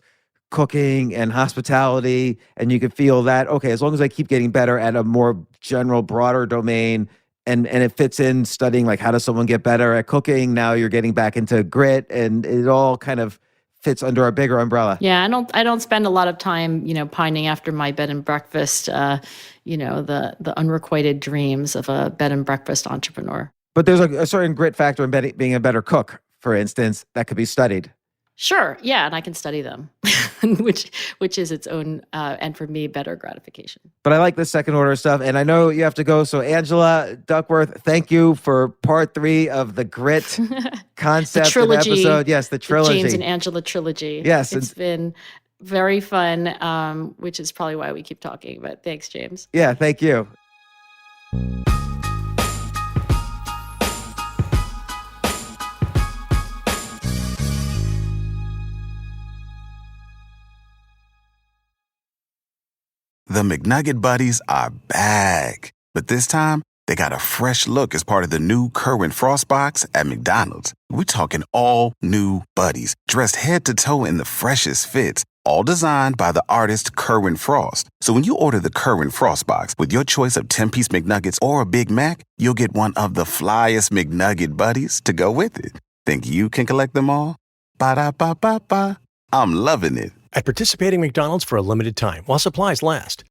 cooking and hospitality, and you could feel that, okay, as long as I keep getting better at a more general, broader domain, and it fits in studying like how does someone get better at cooking, now you're getting back into grit, and it all kind of fits under a bigger umbrella. Yeah, I don't spend a lot of time, pining after my bed and breakfast, the unrequited dreams of a bed and breakfast entrepreneur. But there's a certain grit factor in being a better cook, for instance, that could be studied. Sure, yeah, and I can study them, which is its own, and for me, better gratification. But I like the second order stuff, and I know you have to go. So Angela Duckworth, thank you for part 3 of the grit concept and episode. Yes, the trilogy. The James and Angela trilogy. Yes. It's been very fun, which is probably why we keep talking. But thanks, James. Yeah, thank you. The McNugget Buddies are back. But this time, they got a fresh look as part of the new Kerwin Frost box at McDonald's. We're talking all new buddies, dressed head to toe in the freshest fits, all designed by the artist Kerwin Frost. So when you order the Kerwin Frost box with your choice of 10-piece McNuggets or a Big Mac, you'll get one of the flyest McNugget Buddies to go with it. Think you can collect them all? Ba-da-ba-ba-ba. I'm loving it. At participating McDonald's for a limited time while supplies last.